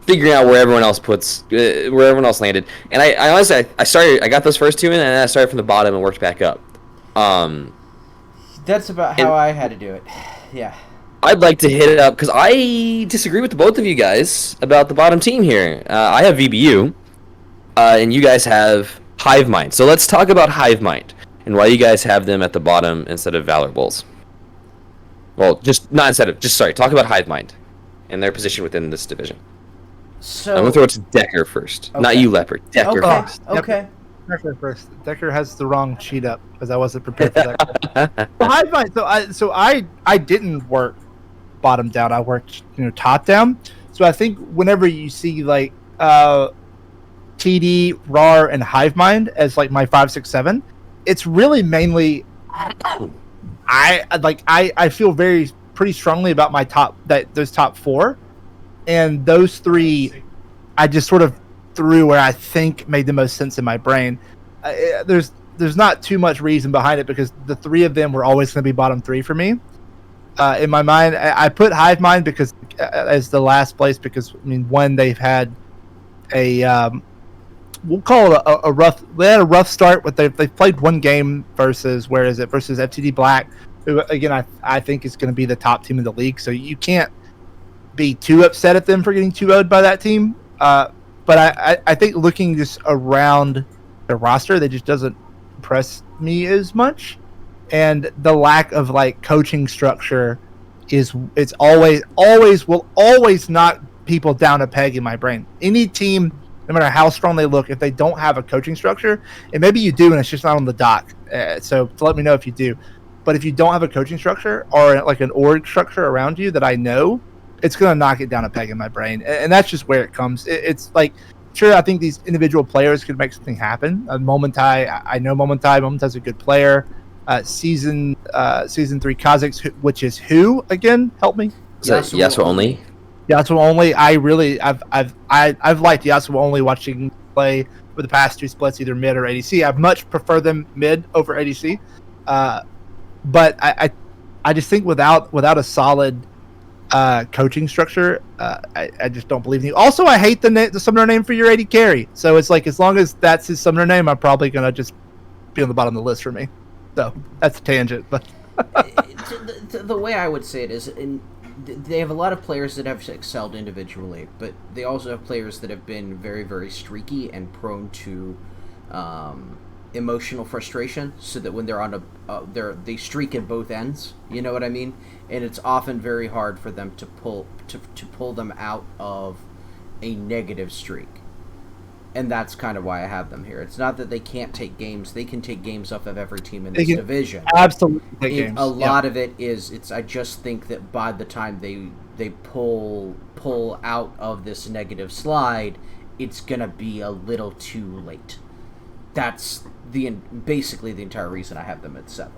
S1: figuring out where everyone else landed. And I honestly I got those first 2 in, and then I started from the bottom and worked back up.
S2: That's about how I had to do it. Yeah.
S1: I'd like to hit it up because I disagree with both of you guys about the bottom team here. I have VBU, and you guys have Hive Mind. So let's talk about Hive Mind and why you guys have them at the bottom instead of Valor Bulls. Well, talk about Hive Mind and their position within this division.
S2: So
S1: I'm going to throw it to Decker first. Okay. Not you, Leopard. Decker first.
S2: Okay.
S3: Decker first. Decker has the wrong sheet up because I wasn't prepared for that. Hive Mind. So I didn't work bottom down. I worked top down. So I think whenever you see like TD, RAR, and Hive Mind as like my 5, 6, 7, it's really mainly I feel pretty strongly about my those top 4, and those 3 I just sort of threw where I think made the most sense in my brain. There's not too much reason behind it because the 3 of them were always going to be bottom 3 for me. In my mind, I put Hive Mind because as the last place because one, they've had a we'll call it a rough. They had a rough start, but they've played 1 game versus versus FTD Black, who again I think is going to be the top team in the league. So you can't be too upset at them for getting 2-0'd by that team. But I think looking just around the roster, that just doesn't impress me as much. And the lack of like coaching structure it's always knock people down a peg in my brain. Any team, no matter how strong they look, if they don't have a coaching structure, and maybe you do and it's just not on the dock. So let me know if you do. But if you don't have a coaching structure or like an org structure around you that I know, it's going to knock it down a peg in my brain. And that's just where it comes. It's like, sure, I think these individual players could make something happen. Momentai, I know Momentai. Momentai's a good player. Season 3 Kazakhs, which is who again? Help me.
S1: Yasuo only.
S3: Yasuo only. I've liked Yasuo only watching play for the past 2 splits, either mid or ADC. I much prefer them mid over ADC. But I just think without a solid coaching structure, I just don't believe in you. Also, I hate the summoner name for your AD carry. So it's like as long as that's his summoner name, I'm probably gonna just be on the bottom of the list for me. So that's a tangent, but
S2: the way I would say it is, they have a lot of players that have excelled individually, but they also have players that have been very, very streaky and prone to emotional frustration. So that when they're on they streak at both ends. You know what I mean? And it's often very hard for them to pull them out of a negative streak. And that's kind of why I have them here. It's not that they can't take games; they can take games off of every team in this division.
S3: Absolutely, take games.
S2: A lot of it is. I just think that by the time they pull out of this negative slide, it's gonna be a little too late. That's basically the entire reason I have them at 7.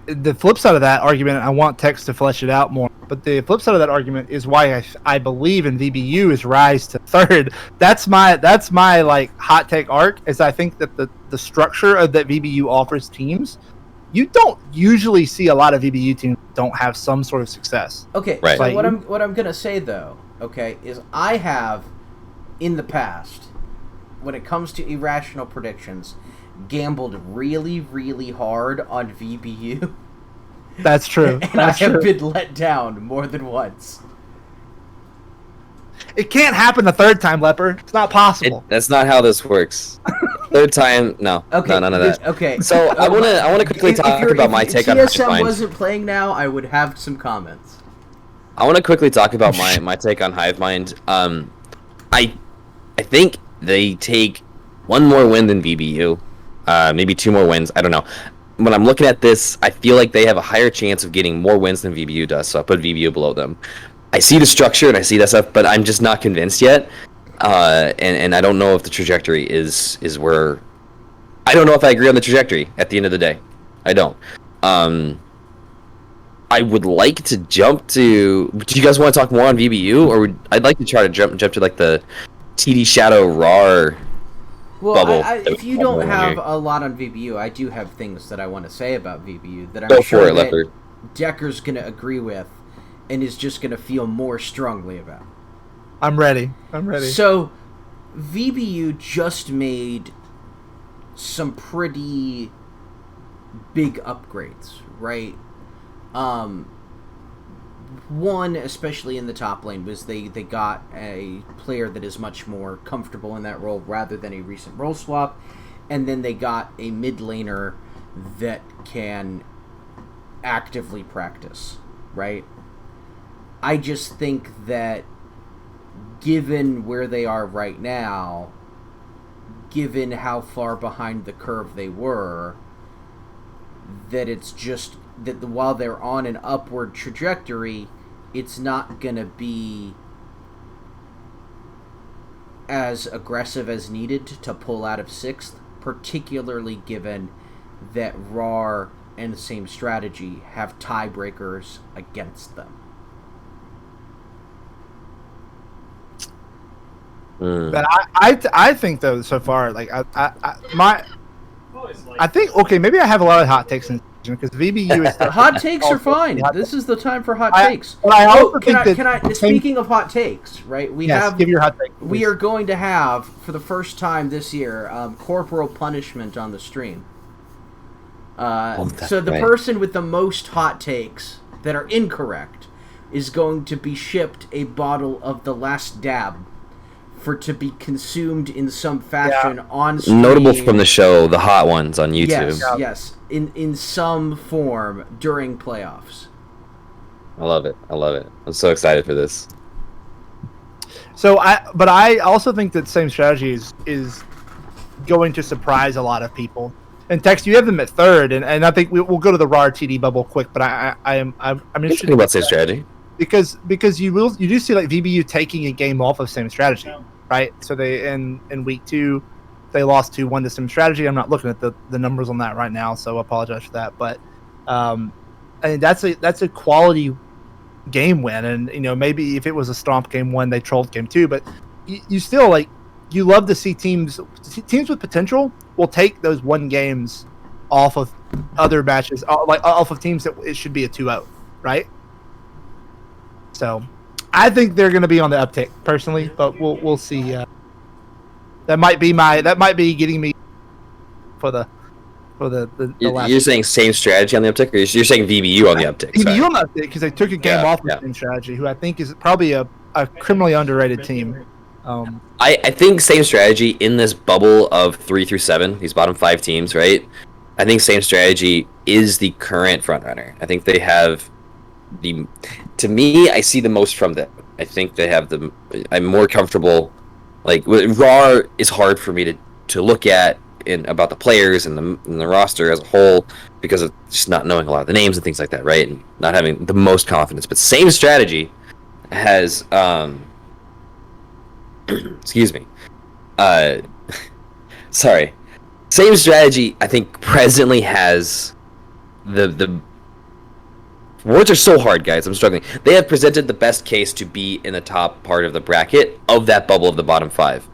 S3: The flip side of that argument, I want Tex to flesh it out more, but the flip side of that argument is why I believe in VBU is rise to 3rd. That's my like hot take arc, is I think that the structure of that VBU offers teams, you don't usually see a lot of VBU teams don't have some sort of success.
S2: Okay,
S1: right.
S2: So
S3: Like,
S2: what I'm gonna say though, okay, is I have in the past, when it comes to irrational predictions, gambled really, really hard on VBU.
S3: That's true.
S2: And I have been let down more than once.
S3: It can't happen the 3rd time, Leper. It's not possible.
S1: That's not how this works. 3rd time, no.
S2: Okay,
S1: No, none of that.
S2: Okay.
S1: So I wanna quickly talk about my take on
S2: TSM
S1: Hive Mind.
S2: wasn't playing now, I would have some comments.
S1: I want to quickly talk about my take on Hive Mind. I think they take one more win than VBU, maybe 2 more wins. I don't know. When I'm looking at this, I feel like they have a higher chance of getting more wins than VBU does. So I put VBU below them. I see the structure and I see that stuff, but I'm just not convinced yet. And I don't know if the trajectory is where. I don't know if I agree on the trajectory at the end of the day. I don't. I would like to jump to. Do you guys want to talk more on VBU, or I'd like to try to jump to like the TD Shadow RAR bubble.
S2: If you don't have a lot on VBU, I do have things that I want to say about VBU that I'm
S1: Go
S2: sure
S1: for it,
S2: that
S1: Leopard.
S2: Decker's going to agree with and is just going to feel more strongly about.
S3: I'm ready.
S2: So, VBU just made some pretty big upgrades, right? One, especially in the top lane, was they got a player that is much more comfortable in that role rather than a recent role swap, and then they got a mid laner that can actively practice, right? I just think that given where they are right now, given how far behind the curve they were, that it's just that while they're on an upward trajectory, it's not going to be as aggressive as needed to pull out of 6th, particularly given that RAR and the same strategy have tiebreakers against them.
S3: But I think though so far, like I think okay, maybe I have a lot of hot takes in because VBU is
S2: hot takes are fine. This is the time for hot takes.
S3: But I also think
S2: speaking of hot takes, right?
S3: Give your hot take.
S2: We are going to have for the first time this year corporal punishment on the stream. So the person with the most hot takes that are incorrect is going to be shipped a bottle of the last dab to be consumed in some fashion on stream.
S1: Notable from the show, the hot ones on YouTube.
S2: Yes, in some form during playoffs.
S1: I love it. I'm so excited for this.
S3: So I also think that same strategy is going to surprise a lot of people. And Tex, you have them at 3rd, and I think we'll go to the RAR TD bubble quick. But I'm interested
S1: about same strategy
S3: because you do see like VBU taking a game off of same strategy, right? So they in week 2 they lost 2-1 to same strategy. I'm not looking at the numbers on that right now, so I apologize for that. But I mean that's a quality game win, and maybe if it was a stomp game 1, they trolled game 2, but you still like. You love to see teams with potential will take those 1 games off of other matches, like off of teams that it should be a 2-0, right? So, I think they're going to be on the uptick personally, but we'll see. That might be getting me for the last.
S1: You're saying same strategy on the uptick, or you're saying VBU on the uptick?
S3: VBU on the uptick because they took a game off of same strategy, who I think is probably a criminally underrated team.
S1: I think same strategy in this bubble of 3 through 7, these bottom 5 teams, right? I think same strategy is the current frontrunner. I think they have to me, I see the most from them. I think they have I'm more comfortable Like Raw is hard for me to look at about the players and the roster as a whole because of just not knowing a lot of the names and things like that, right? And not having the most confidence. But same strategy has excuse me. Sorry. Same strategy I think presently has the words are so hard, guys. I'm struggling. They have presented the best case to be in the top part of the bracket of that bubble of the bottom 5.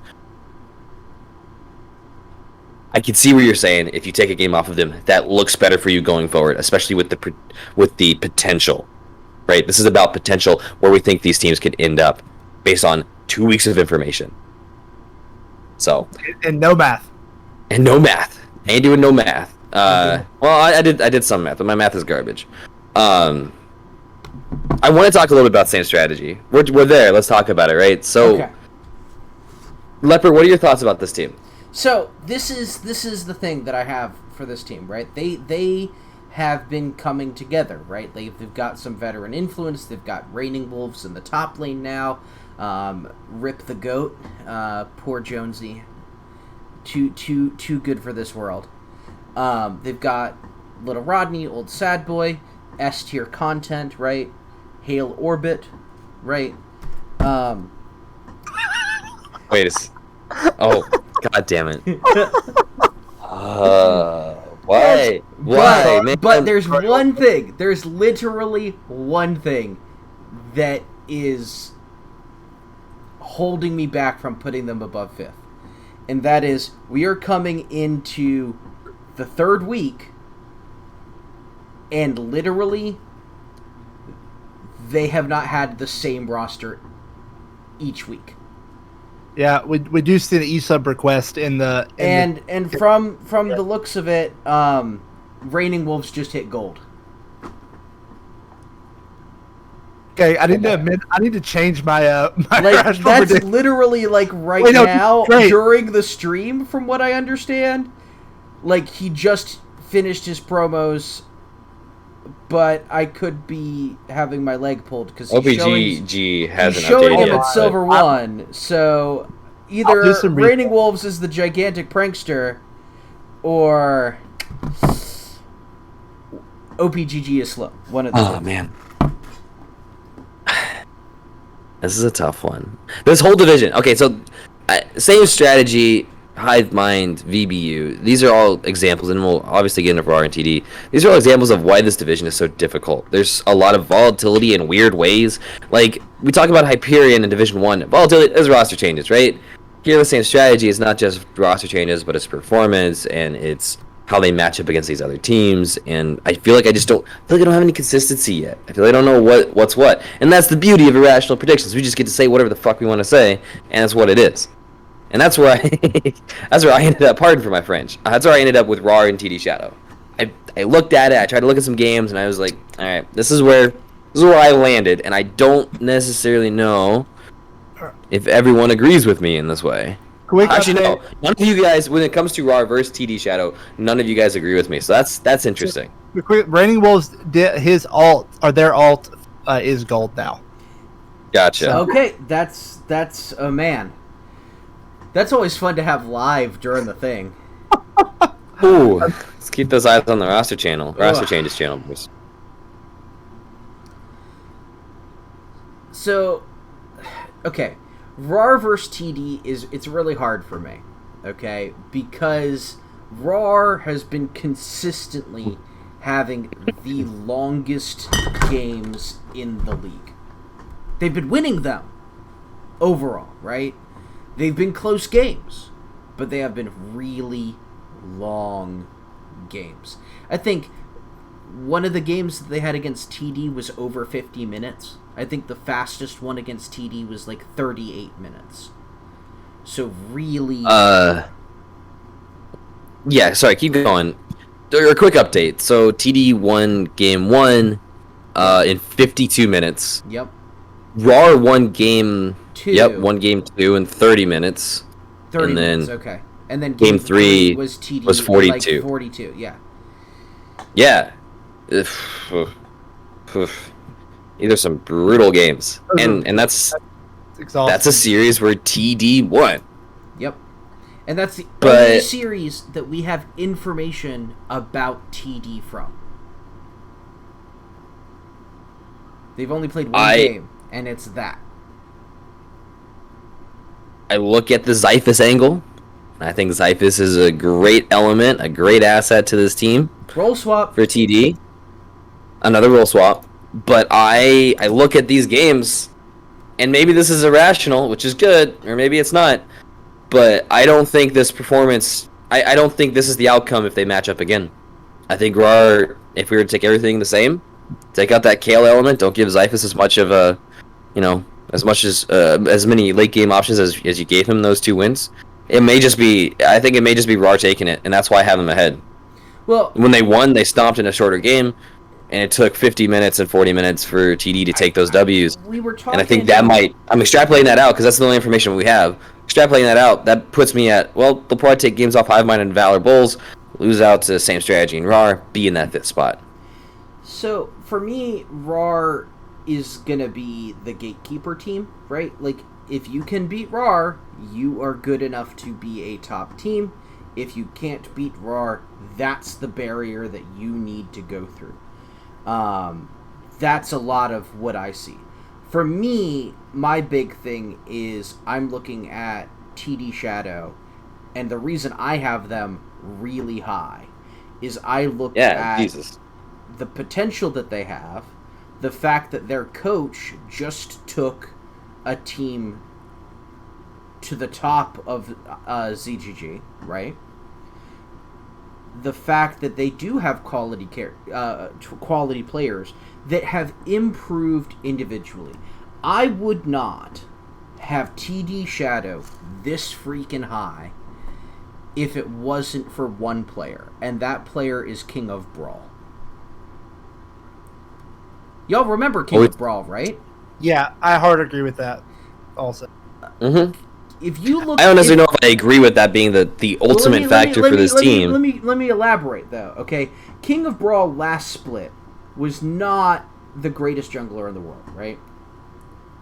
S1: I can see where you're saying if you take a game off of them, that looks better for you going forward, especially with the potential, right? This is about potential where we think these teams could end up based on 2 weeks of information. So
S3: and no math.
S1: And no math. I ain't doing no math. Well, I did some math, but my math is garbage. I want to talk a little bit about same strategy. We're there. Let's talk about it, right? So,
S2: Okay.
S1: Leopard, what are your thoughts about this team?
S2: So this is the thing that I have for this team, right? They have been coming together, right? They've got some veteran influence. They've got Reigning Wolves in the top lane now. Rip the goat, poor Jonesy. Too good for this world. They've got Little Rodney, Old Sad Boy, S tier content, right? Hail Orbit, right?
S1: Wait a Oh, god damn it. Why? Why, man?
S2: But there's one thing. There's literally one thing that is holding me back from putting them above 5th. And that is, we are coming into the 3rd week, and literally, they have not had the same roster each week.
S3: Yeah, we do see the e-sub request in the...
S2: And from the looks of it, Reigning Wolves just hit gold.
S3: Okay, I need to change my my
S2: Like,
S3: rational
S2: that's
S3: prediction.
S2: literally like now
S3: great.
S2: during the stream, from what I understand. Like, he just finished his promos, but I could be having my leg pulled because
S1: OPGG hasn't
S2: showing him
S1: updated.
S2: at Silver 1. So either
S3: do some
S2: Reigning Wolves is the gigantic prankster, or OPGG is slow. One of the
S1: Oh, man. This is a tough one. This whole division. Okay, so same strategy, Hive Mind, VBU. These are all examples, and we'll obviously get into RAR and TD. These are all examples of why this division is so difficult. There's a lot of volatility in weird ways. Like, we talk about Hyperion in Division 1. Volatility is roster changes, right? Here, the same strategy is not just roster changes, but it's performance, and it's how they match up against these other teams, and I feel like I don't have any consistency yet. I feel like I don't know what's what, and that's the beauty of irrational predictions. We just get to say whatever the fuck we want to say, and that's what it is. And that's where I ended up. Pardon for my French. That's where I ended up with RAR and TD Shadow. I looked at it. I tried to look at some games, and I was like, all right, this is where I landed, and I don't necessarily know if everyone agrees with me in this way. Actually, no. None of you guys, when it comes to RAR versus TD Shadow, none of you guys agree with me. So that's interesting.
S3: Reigning Wolves, his alt, or their alt, is gold now.
S1: Gotcha.
S2: So, okay, that's a man. That's always fun to have live during the thing.
S1: Ooh, let's keep those eyes on the roster changes channel, boys.
S2: So, okay. RAR versus TD it's really hard for me, okay? Because RAR has been consistently having the longest games in the league. They've been winning them overall, right? They've been close games, but they have been really long games. I think one of the games that they had against TD was over 50 minutes. I think the fastest one against TD was like 38 minutes. So really...
S1: Yeah, sorry, keep going. A quick update. So TD won game 1 in 52 minutes.
S2: Yep.
S1: RAR won game
S2: 2.
S1: Yep, won game 2 in 30 minutes.
S2: 30
S1: and
S2: minutes,
S1: then
S2: okay. And then
S1: game 3
S2: was TD
S1: was 42.
S2: Like 42, yeah.
S1: Yeah. These are some brutal games. And that's
S3: exhausting.
S1: That's a series where TD won.
S2: Yep. And that's the
S1: But-
S2: only series that we have information about TD from. They've only played one game, and it's that.
S1: I look at the Zyphus angle. I think Zyphus is a great element, a great asset to this team
S2: Roll swap.
S1: for TD. Another role swap. But I look at these games, and maybe this is irrational, which is good, or maybe it's not. But I don't think this performance... I don't think this is the outcome if they match up again. I think RAR, if we were to take everything the same, take out that Kale element, don't give Zyphus as much of a... as many late game options as you gave him those 2 wins. I think it may just be RAR taking it, and that's why I have him ahead.
S2: Well,
S1: When they won, they stomped in a shorter game, and it took 50 minutes and 40 minutes for TD to take those Ws.
S2: we were talking...
S1: And I think that might... I'm extrapolating that out, because that's the only information we have. Extrapolating that out, that puts me at... Well, they'll probably take games off Hive Mind and Valor Bulls, lose out to the same strategy in RAR, be in that 5th spot.
S2: So, for me, RAR is gonna be the gatekeeper team, right? Like, if you can beat RAR, you are good enough to be a top team. If you can't beat RAR, that's the barrier that you need to go through. That's a lot of what I see. For me, my big thing is I'm looking at TD Shadow, and the reason I have them really high is I look at
S1: Jesus.
S2: the potential that they have, the fact that their coach just took a team to the top of ZGG, right? The fact that they do have quality players that have improved individually. I would not have TD Shadow this freaking high if it wasn't for one player, and that player is King of Brawl. Y'all remember King of Brawl, right?
S3: Yeah, I hard agree with that also.
S1: Mm-hmm.
S2: If you look,
S1: I don't necessarily know if I agree with that being the ultimate factor for this team.
S2: Let me elaborate though. Okay, King of Brawl last split was not the greatest jungler in the world, right?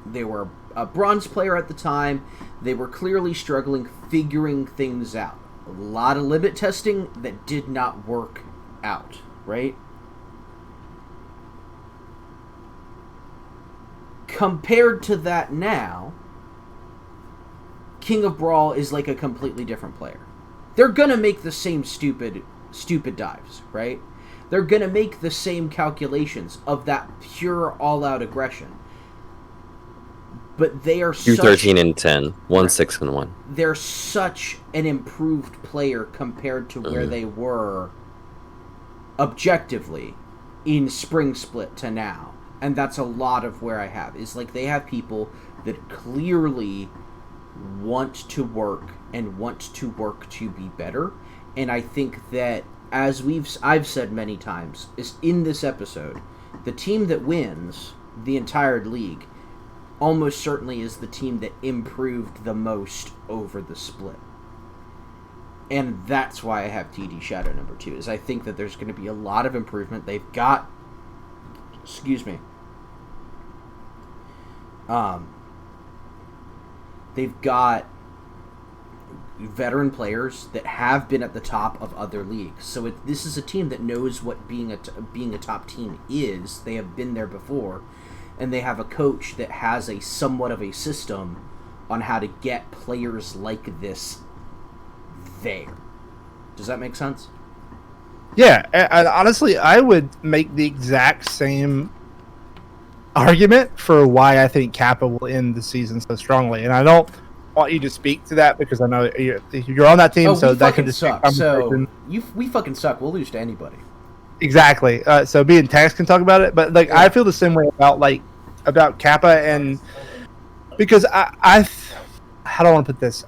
S2: They were a bronze player at the time. They were clearly struggling, figuring things out. A lot of limit testing that did not work out, right? Compared to that now, King of Brawl is like a completely different player. They're gonna make the same stupid dives, right? They're gonna make the same calculations of that pure all-out aggression. But they are
S1: 2-13 and 10, 1-6 and 1.
S2: They're such an improved player compared to where they were objectively in Spring Split to now. And that's a lot of where I have. Is like they have people that clearly want to work and want to work to be better. And I think that, as I've said many times, is in this episode, the team that wins the entire league almost certainly is the team that improved the most over the split. And that's why I have TD Shadow number 2, is I think that there's going to be a lot of improvement. They've got... Excuse me. They've got veteran players that have been at the top of other leagues. So this is a team that knows what being a top team is. They have been there before. And they have a coach that has a somewhat of a system on how to get players like this there. Does that make sense?
S3: Yeah, and honestly, I would make the exact same argument for why I think Kappa will end the season so strongly. And I don't want you to speak to that because I know you're on that team, so that can just
S2: suck. So we fucking suck. We'll lose to anybody.
S3: Exactly. So me and Tax can talk about it, but like I feel the same way about Kappa, and because I how do I want to put this?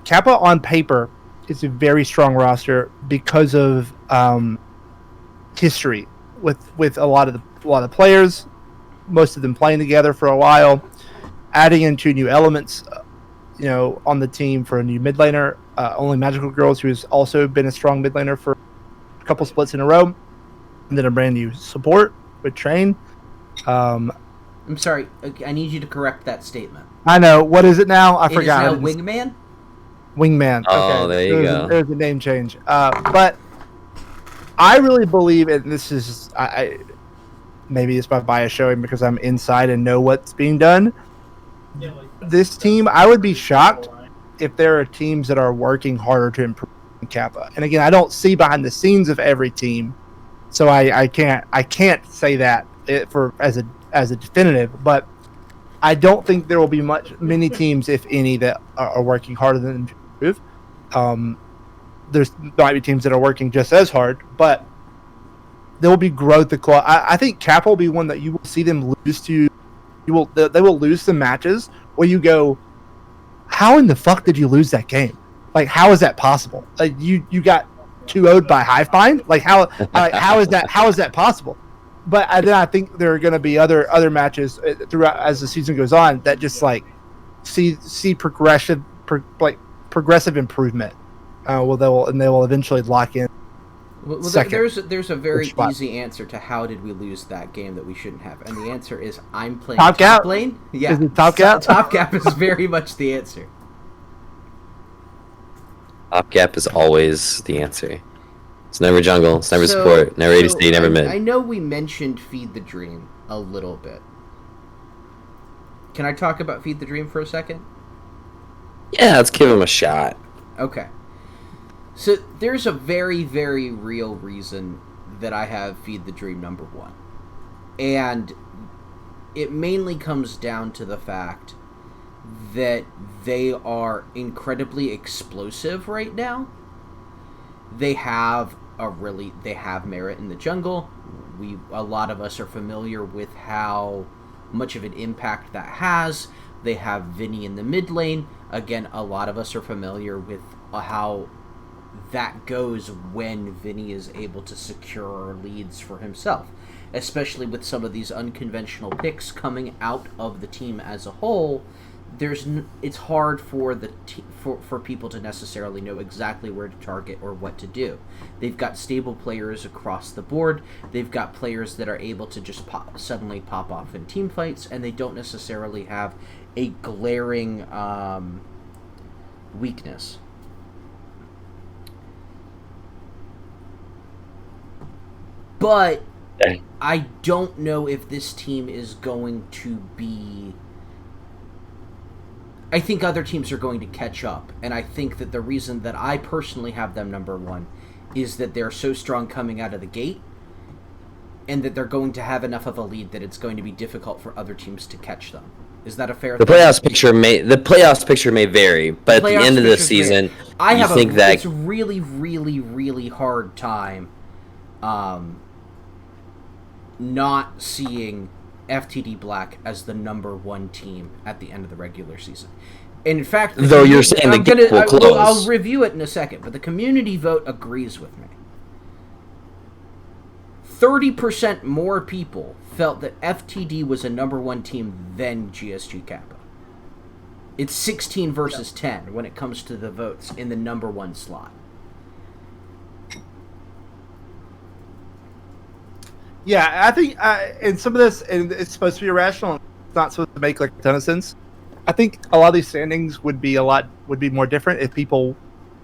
S3: Kappa on paper is a very strong roster because of history with a lot of players, most of them playing together for a while, adding in 2 new elements, on the team for a new mid laner. Only Magical Girls, who has also been a strong mid laner for a couple splits in a row, and then a brand new support with Train.
S2: I'm sorry. I need you to correct that statement.
S3: I know. What is it now? I forgot.
S2: It is now Wingman?
S3: Wingman.
S1: Oh, there you go.
S3: There's a name change. But I really believe, and this is, maybe it's my bias showing because I'm inside and know what's being done. This team, I would be shocked if there are teams that are working harder to improve Kappa. And again, I don't see behind the scenes of every team, so I can't say that as a definitive. But I don't think there will be many teams, if any, that are working harder than to improve. There's might be teams that are working just as hard, but there will be growth. I think Kappa will be one that you will see them lose to. They will lose some matches where you go, how in the fuck did you lose that game? Like, how is that possible? Like, you got 2-0'd by Hivebind? Like, how is that possible? But then I think there are going to be other matches throughout as the season goes on that just like see progressive improvement. They will eventually lock in.
S2: Well, there's a very easy answer to how did we lose that game that we shouldn't have, and the answer is I'm playing top lane. Yeah,
S3: is it top gap?
S2: Top gap is very much the answer.
S1: Top gap is always the answer. It's never jungle, it's never support, never ADC, never mid.
S2: I know we mentioned Feed the Dream a little bit. Can I talk about Feed the Dream for a second?
S1: Yeah, let's give him a shot.
S2: Okay. So there's a very, very real reason that I have Feed the Dream number 1. And it mainly comes down to the fact that they are incredibly explosive right now. They have merit in the jungle. A lot of us are familiar with how much of an impact that has. They have Vinny in the mid lane. Again, a lot of us are familiar with how that goes when Vinny is able to secure leads for himself, especially with some of these unconventional picks coming out of the team as a whole. It's hard for for people to necessarily know exactly where to target or what to do. They've got stable players across the board. They've got players that are able to just suddenly pop off in team fights, and they don't necessarily have a glaring weakness. But I don't know if this team is going to be... I think other teams are going to catch up, and I think that the reason that I personally have them number 1 is that they're so strong coming out of the gate, and that they're going to have enough of a lead that it's going to be difficult for other teams to catch them. Is that a fair thing?
S1: The playoffs picture may vary, but at the end of the season,
S2: it's really, really, really hard time not seeing FTD Black as the number 1 team at the end of the regular season. And in fact,
S1: though you're saying the gap will close.
S2: I'll review it in a second, but the community vote agrees with me. 30% more people felt that FTD was a number 1 team than GSG Kappa. It's 16 versus 10 when it comes to the votes in the number 1 slot.
S3: Yeah, I think in some of this, and it's supposed to be irrational. It's not supposed to make like a ton of sense. I think a lot of these standings would be more different if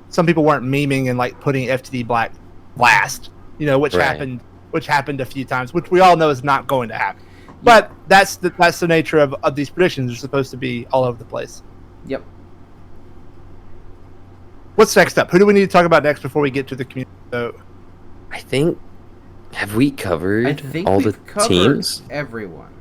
S3: some people weren't memeing and like putting FTD Black last, which happened a few times, which we all know is not going to happen. Yeah. But that's the nature of these predictions. They're supposed to be all over the place.
S2: Yep.
S3: What's next up? Who do we need to talk about next before we get to the community vote?
S1: I think. Have we covered all the teams?
S2: Everyone.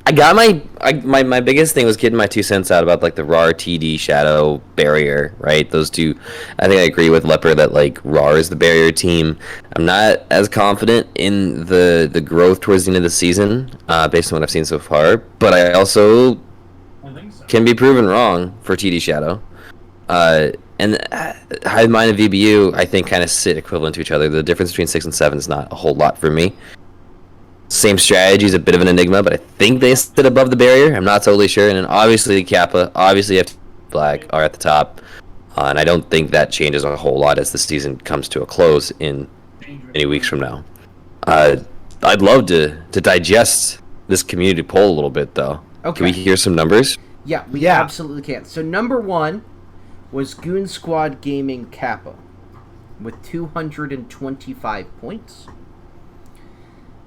S1: I got my biggest thing was getting my 2 cents out about like the RAR TD Shadow barrier, right? Those two. I think I agree with Leper that like RAR is the barrier team. I'm not as confident in the growth towards the end of the season, based on what I've seen so far. But I also can be proven wrong for TD Shadow. And Hive Mind and VBU, I think, kind of sit equivalent to each other. The difference between 6 and 7 is not a whole lot for me. Same strategy is a bit of an enigma, but I think they sit above the barrier. I'm not totally sure. And then obviously Kappa, obviously FT Black are at the top. And I don't think that changes a whole lot as the season comes to a close in many weeks from now. I'd love to digest this community poll a little bit, though.
S2: Okay.
S1: Can we hear some numbers?
S2: Yeah, we absolutely can. So number 1 was Goon Squad Gaming Kappa with 225 points.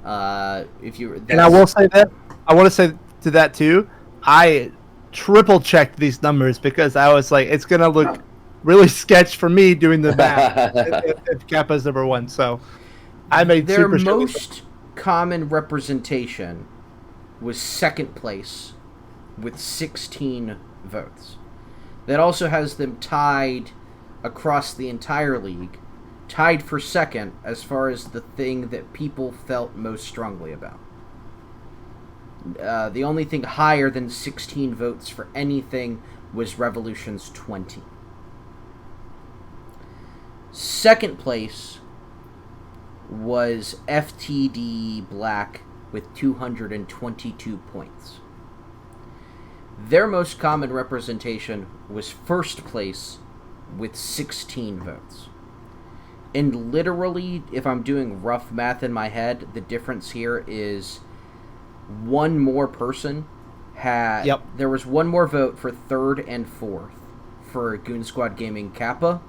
S2: I
S3: will say that I want to say to that too. I triple checked these numbers because I was like, it's gonna look really sketch for me doing the math if Kappa's number 1. So I made
S2: their
S3: super sure.
S2: most common representation was second place with 16 votes. That also has them tied across the entire league, tied for second as far as the thing that people felt most strongly about. The only thing higher than 16 votes for anything was Revolution's 20. Second place was FTD Black with 222 points. Their most common representation was first place with 16 votes. And literally, if I'm doing rough math in my head, the difference here is one more person had...
S3: Yep.
S2: There was one more vote for third and fourth for Goon Squad Gaming Kappa.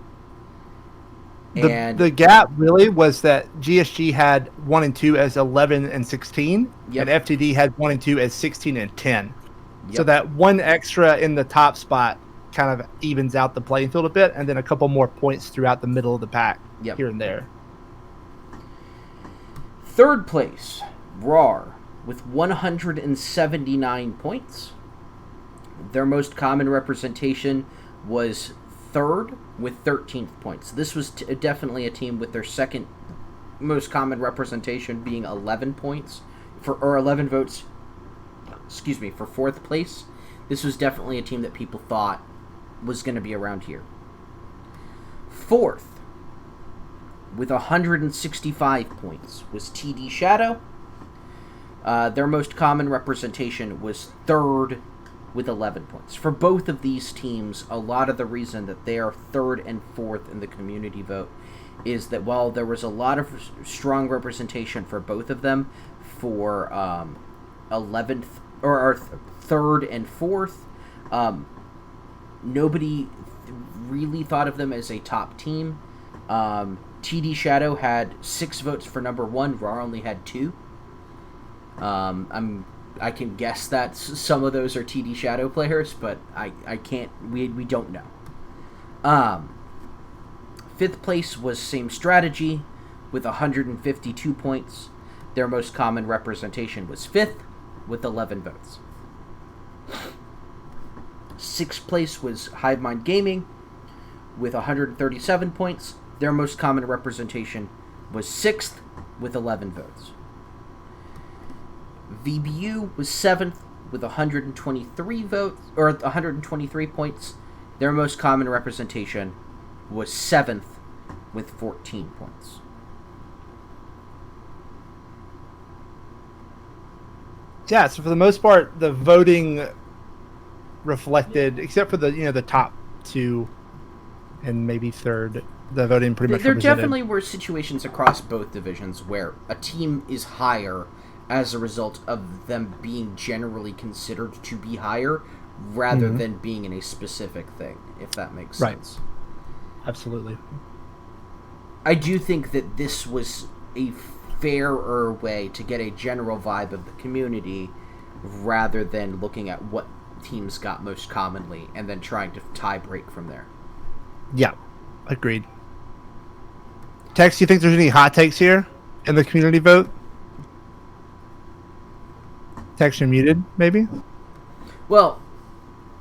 S3: The gap really was that GSG had 1 and 2 as 11 and 16,
S2: Yep.
S3: and FTD had 1 and 2 as 16 and 10.
S2: Yep.
S3: So that one extra in the top spot kind of evens out the playing field a bit, and then a couple more points throughout the middle of the pack here and there.
S2: Third place, RAR, with 179 points. Their most common representation was third with 13 points. This was definitely a team with their second most common representation being 11 points or 11 votes. For fourth place. This was definitely a team that people thought was going to be around here. Fourth, with 165 points, was TD Shadow. Their most common representation was third with 11 points. For both of these teams, a lot of the reason that they are third and fourth in the community vote is that while there was a lot of strong representation for both of them for 11th or third and fourth, nobody really thought of them as a top team. TD Shadow had 6 votes for number 1. RAR only had 2. I can guess that some of those are TD Shadow players, but I can't. We don't know. Fifth place was Same Strategy with 152 points. Their most common representation was 5th with 11 votes. Sixth place was Hive Mind Gaming with 137 points. Their most common representation was 6th with 11 votes. VBU was 7th with 123 votes, or 123 points. Their most common representation was 7th with 14 points.
S3: Yeah, so for the most part, the voting reflected, except for the top 2 and maybe third, the voting pretty much
S2: There
S3: represented.
S2: definitely were situations across both divisions where a team is higher as a result of them being generally considered to be higher rather than being in a specific thing, if that makes sense.
S3: Absolutely.
S2: I do think that this was a fairer way to get a general vibe of the community rather than looking at what teams got most commonly and then trying to tie break from there.
S3: Yeah, agreed. Tex, you think there's any hot takes here in the community vote? Tex, you're muted, maybe?
S2: Well,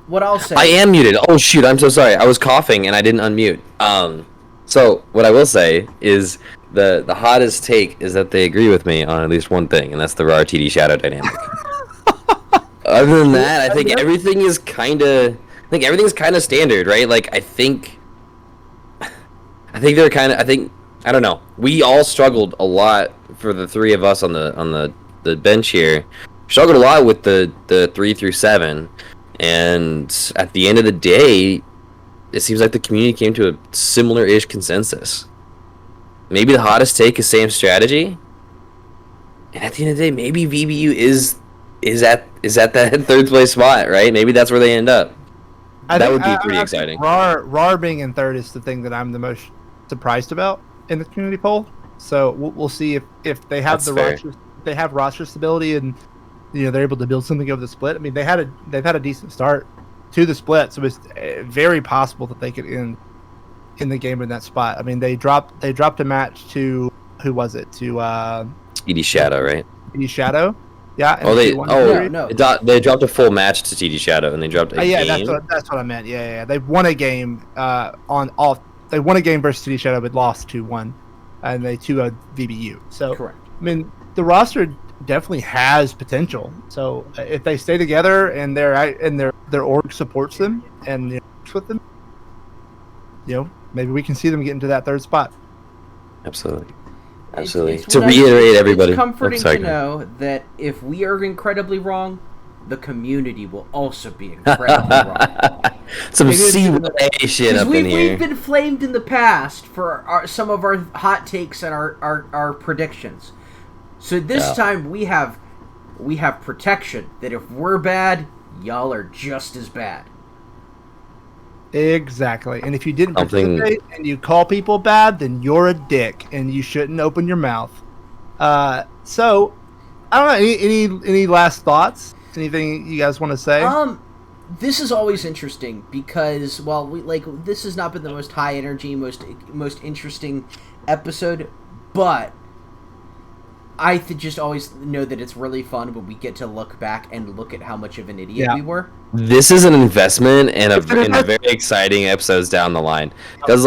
S2: what I'll say...
S1: I am muted. Oh, shoot. I'm so sorry. I was coughing and I didn't unmute. So what I will say is the hottest take is that they agree with me on at least one thing, and that's the RAR TD Shadow dynamic. Other than that, I think everything is kind of... everything's kind of standard, right? Like, I think they're kind of... I don't know. We all struggled a lot for the three of us on the bench here. Struggled a lot with the 3 through 7, and at the end of the day, it seems like the community came to a similar-ish consensus. Maybe the hottest take is Same Strategy, and at the end of the day, maybe VBU is is at that third place spot, right? Maybe that's where they end up. That would be pretty
S3: I
S1: exciting.
S3: RAR being in third is the thing that I'm the most surprised about in the community poll. So we'll see if they have they have roster stability and they're able to build something over the split. I mean, they've had a decent start to the split, so it's very possible that they could end in the game in that spot. I mean, they dropped a match to who was it? To
S1: TD Shadow, right?
S3: TD Shadow. Yeah.
S1: They dropped a full match to TD Shadow, and they dropped a game.
S3: That's what I meant. Yeah. They won a game They won a game versus TD Shadow, but lost 2-1, and they 2-0 VBU. So
S2: correct.
S3: I mean, the roster definitely has potential. So if they stay together and their org supports them and works with them, maybe we can see them get into that third spot.
S1: Absolutely.
S2: It's
S1: To reiterate, everybody,
S2: it's comforting to know that if we are incredibly wrong, the community will also be incredibly wrong.
S1: Some C1A shit up in here.
S2: We've been flamed in the past for some of our hot takes and our predictions. So this time we have protection that if we're bad, y'all are just as bad.
S3: Exactly. And if you didn't participate and you call people bad, then you're a dick and you shouldn't open your mouth. So I don't know, any last thoughts? Anything you guys want to say?
S2: This is always interesting because this has not been the most high energy, most interesting episode, but I just always know that it's really fun when we get to look back and look at how much of an idiot we were.
S1: This is an investment in a very exciting episodes down the line. Because,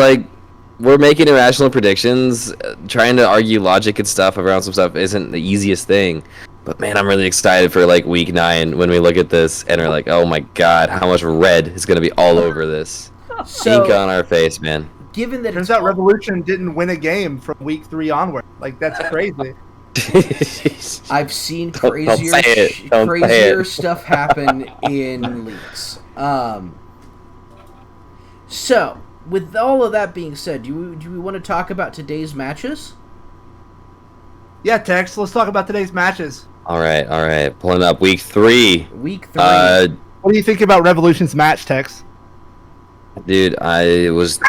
S1: we're making irrational predictions, trying to argue logic and stuff around some stuff isn't the easiest thing. But, man, I'm really excited for, week 9 when we look at this and are like, oh, my God, how much red is going to be all over this. Ink on our face, man.
S2: Given that
S3: turns out Revolution didn't win a game from week 3 onward. That's crazy.
S2: I've seen crazier stuff happen in leaks. So, with all of that being said, do we want to talk about today's matches?
S3: Yeah, Tex, let's talk about today's matches.
S1: All right. Pulling up week 3.
S2: Week 3.
S3: What do you think about Revolution's match, Tex?
S1: Dude, I was...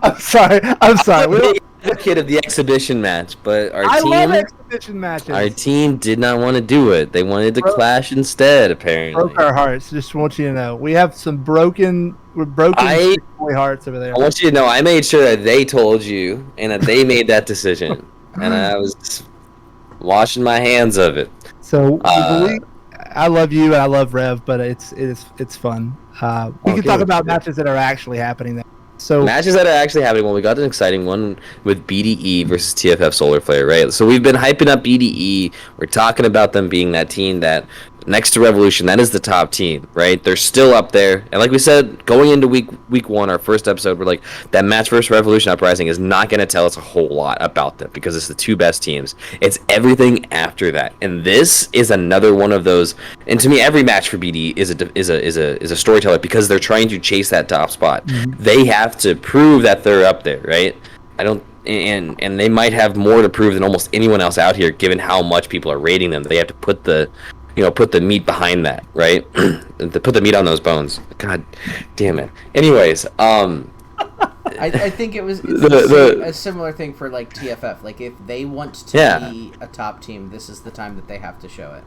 S3: I'm sorry.
S1: The kid of the exhibition match, but
S3: I love exhibition matches.
S1: Our team did not want to do it. They wanted to clash instead. Apparently,
S3: broke our hearts. Just want you to know, we have some broken hearts over there.
S1: I want you to know, I made sure that they told you and that they made that decision, and I was washing my hands of it.
S3: So I love you and I love Rev, but it's fun. We can talk about matches that are actually happening. So
S1: matches that are actually happening. Well, we got an exciting one with BDE versus TFF Solar Flare, right? So we've been hyping up BDE. We're talking about them being that team that, next to Revolution, that is the top team, right? They're still up there. And like we said, going into week 1, our first episode, we're like, that match versus Revolution Uprising is not going to tell us a whole lot about them because it's the 2 best teams. It's everything after that. And this is another one of those. And to me, every match for BDE is a storyteller because they're trying to chase that top spot. Mm-hmm. They have to prove that they're up there, right? And they might have more to prove than almost anyone else out here, given how much people are rating them. They have to put the meat behind that, right? To put the meat on those bones. God damn it. Anyways,
S2: I think it's a similar thing for TFF. If they want to be a top team, this is the time that they have to show it.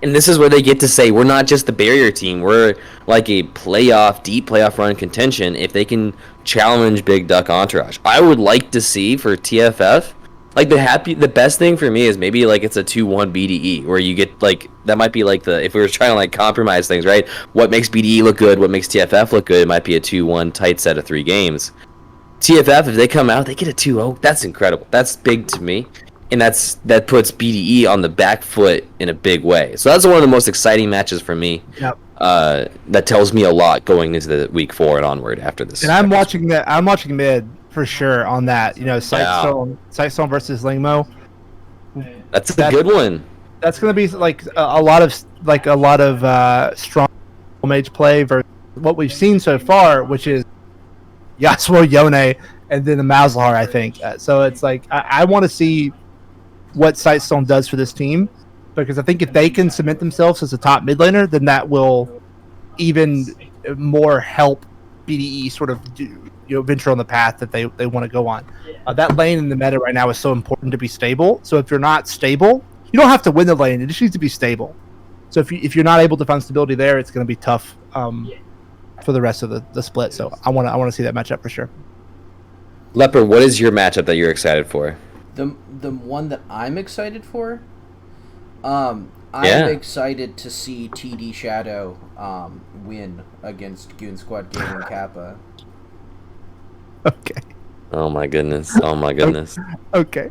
S1: And this is where they get to say, we're not just the barrier team. We're like a deep playoff run contention if they can challenge Big Duck Entourage. I would like to see for TFF, the best thing for me is maybe it's a 2-1 BDE where you get that might be if we were trying to compromise things, right? What makes BDE look good, what makes TFF look good, it might be a 2-1 tight set of 3 games. TFF, if they come out, they get a 2-0, that's incredible. That's big to me. And that puts BDE on the back foot in a big way. So that's one of the most exciting matches for me.
S3: Yep.
S1: That tells me a lot going into the week 4 and onward after this.
S3: And I'm watching mid for sure on that. Sightstone versus Lingmo.
S1: That's a good one.
S3: That's going to be a lot of strong mage play versus what we've seen so far, which is Yasuo, Yone, and then the Mazlahar, I think. So it's I want to see what Sightstone does for this team, because I think if they can cement themselves as a top mid laner, then that will even more help BDE sort of venture on the path that they want to go on. That lane in the meta right now is so important to be stable. So if you're not stable, you don't have to win the lane. It just needs to be stable. So if you're not able to find stability there, it's going to be tough for the rest of the split. So I want to see that matchup for sure.
S1: Leper, what is your matchup that you're excited for?
S2: The one that I'm excited for, I'm excited to see TD Shadow win against Goon Squad Gaming Kappa.
S3: Okay.
S1: Oh my goodness.
S3: Okay.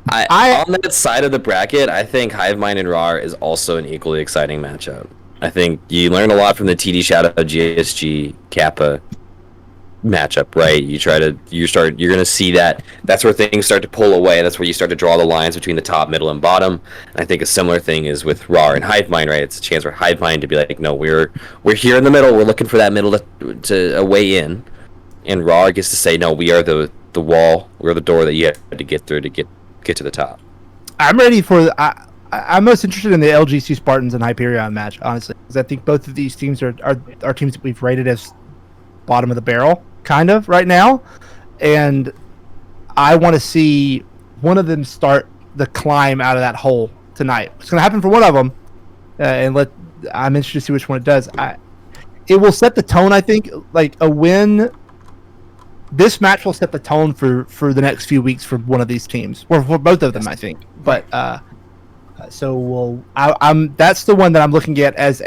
S1: I on that side of the bracket, I think Hivemind and Rar is also an equally exciting matchup. I think you learn a lot from the TD Shadow GSG Kappa matchup, right? You're gonna see that's where things start to pull away. That's where you start to draw the lines between the top, middle, and bottom. And I think a similar thing is with Rar and Hivemind, right? It's a chance for Hivemind to be like, no, we're here in the middle. We're looking for that middle to a way in, and Rar gets to say, no, we are the wall. We're the door that you have to get through to get to the top.
S3: I'm ready for. I'm most interested in the LGC Spartans and Hyperion match, honestly, because I think both of these teams are teams that we've rated as bottom of the barrel, kind of right now, and I want to see one of them start the climb out of that hole tonight. It's going to happen for one of them, I'm interested to see which one it does. It will set the tone, I think. Like a win. This match will set the tone for the next few weeks for one of these teams, or for both of them, I think. But that's the one that I'm looking at as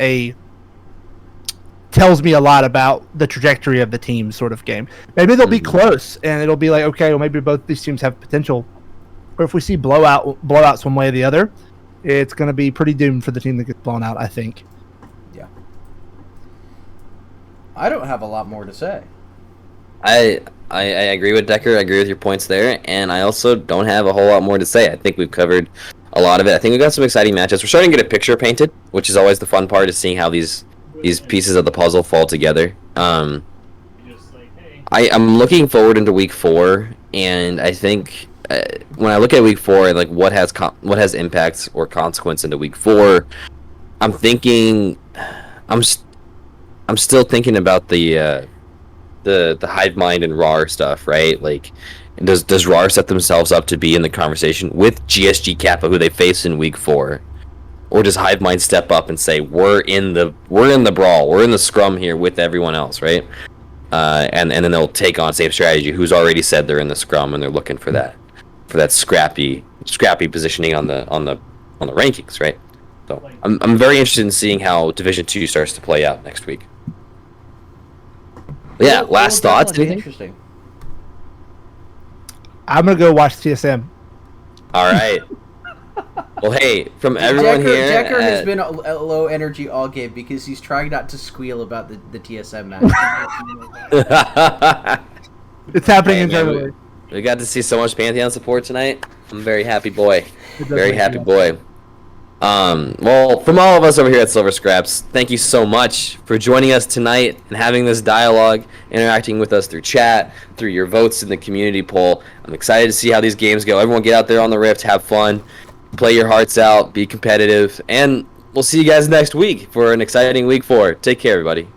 S3: tells me a lot about the trajectory of the team sort of game. Maybe they'll be close, and it'll be like, okay, well, maybe both these teams have potential. Or if we see blowouts one way or the other, it's going to be pretty doomed for the team that gets blown out, I think.
S2: Yeah. I don't have a lot more to say.
S1: I agree with Decker. I agree with your points there, and I also don't have a whole lot more to say. I think we've covered a lot of it. I think we've got some exciting matchups. We're starting to get a picture painted, which is always the fun part, is seeing how these pieces of the puzzle fall together. I'm looking forward into week 4, and I think when I look at week 4 and like what has impacts or consequence into week 4, I'm still thinking about the Hivemind and Rar stuff, right? Like, does Rar set themselves up to be in the conversation with GSG Kappa, who they face in week 4, or does Hivemind step up and say, we're in the brawl, we're in the scrum here with everyone else, right? And then they'll take on same strategy, who's already said they're in the scrum and they're looking for that scrappy positioning on the rankings, right? So I'm very interested in seeing how Division 2 starts to play out next week. Yeah, last thoughts.
S2: Interesting.
S3: I'm gonna go watch TSM.
S1: All right. Well, hey, from everyone here,
S2: Decker has been low energy all game because he's trying not to squeal about the TSM match.
S3: It's happening internally.
S1: We got to see so much Pantheon support tonight. I'm a very happy boy. Very happy boy. Well, from all of us over here at Silver Scraps, thank you so much for joining us tonight and having this dialogue, interacting with us through chat, through your votes in the community poll. I'm excited to see how these games go. Everyone get out there on the Rift, have fun, play your hearts out, be competitive, and we'll see you guys next week for an exciting week 4. Take care, everybody.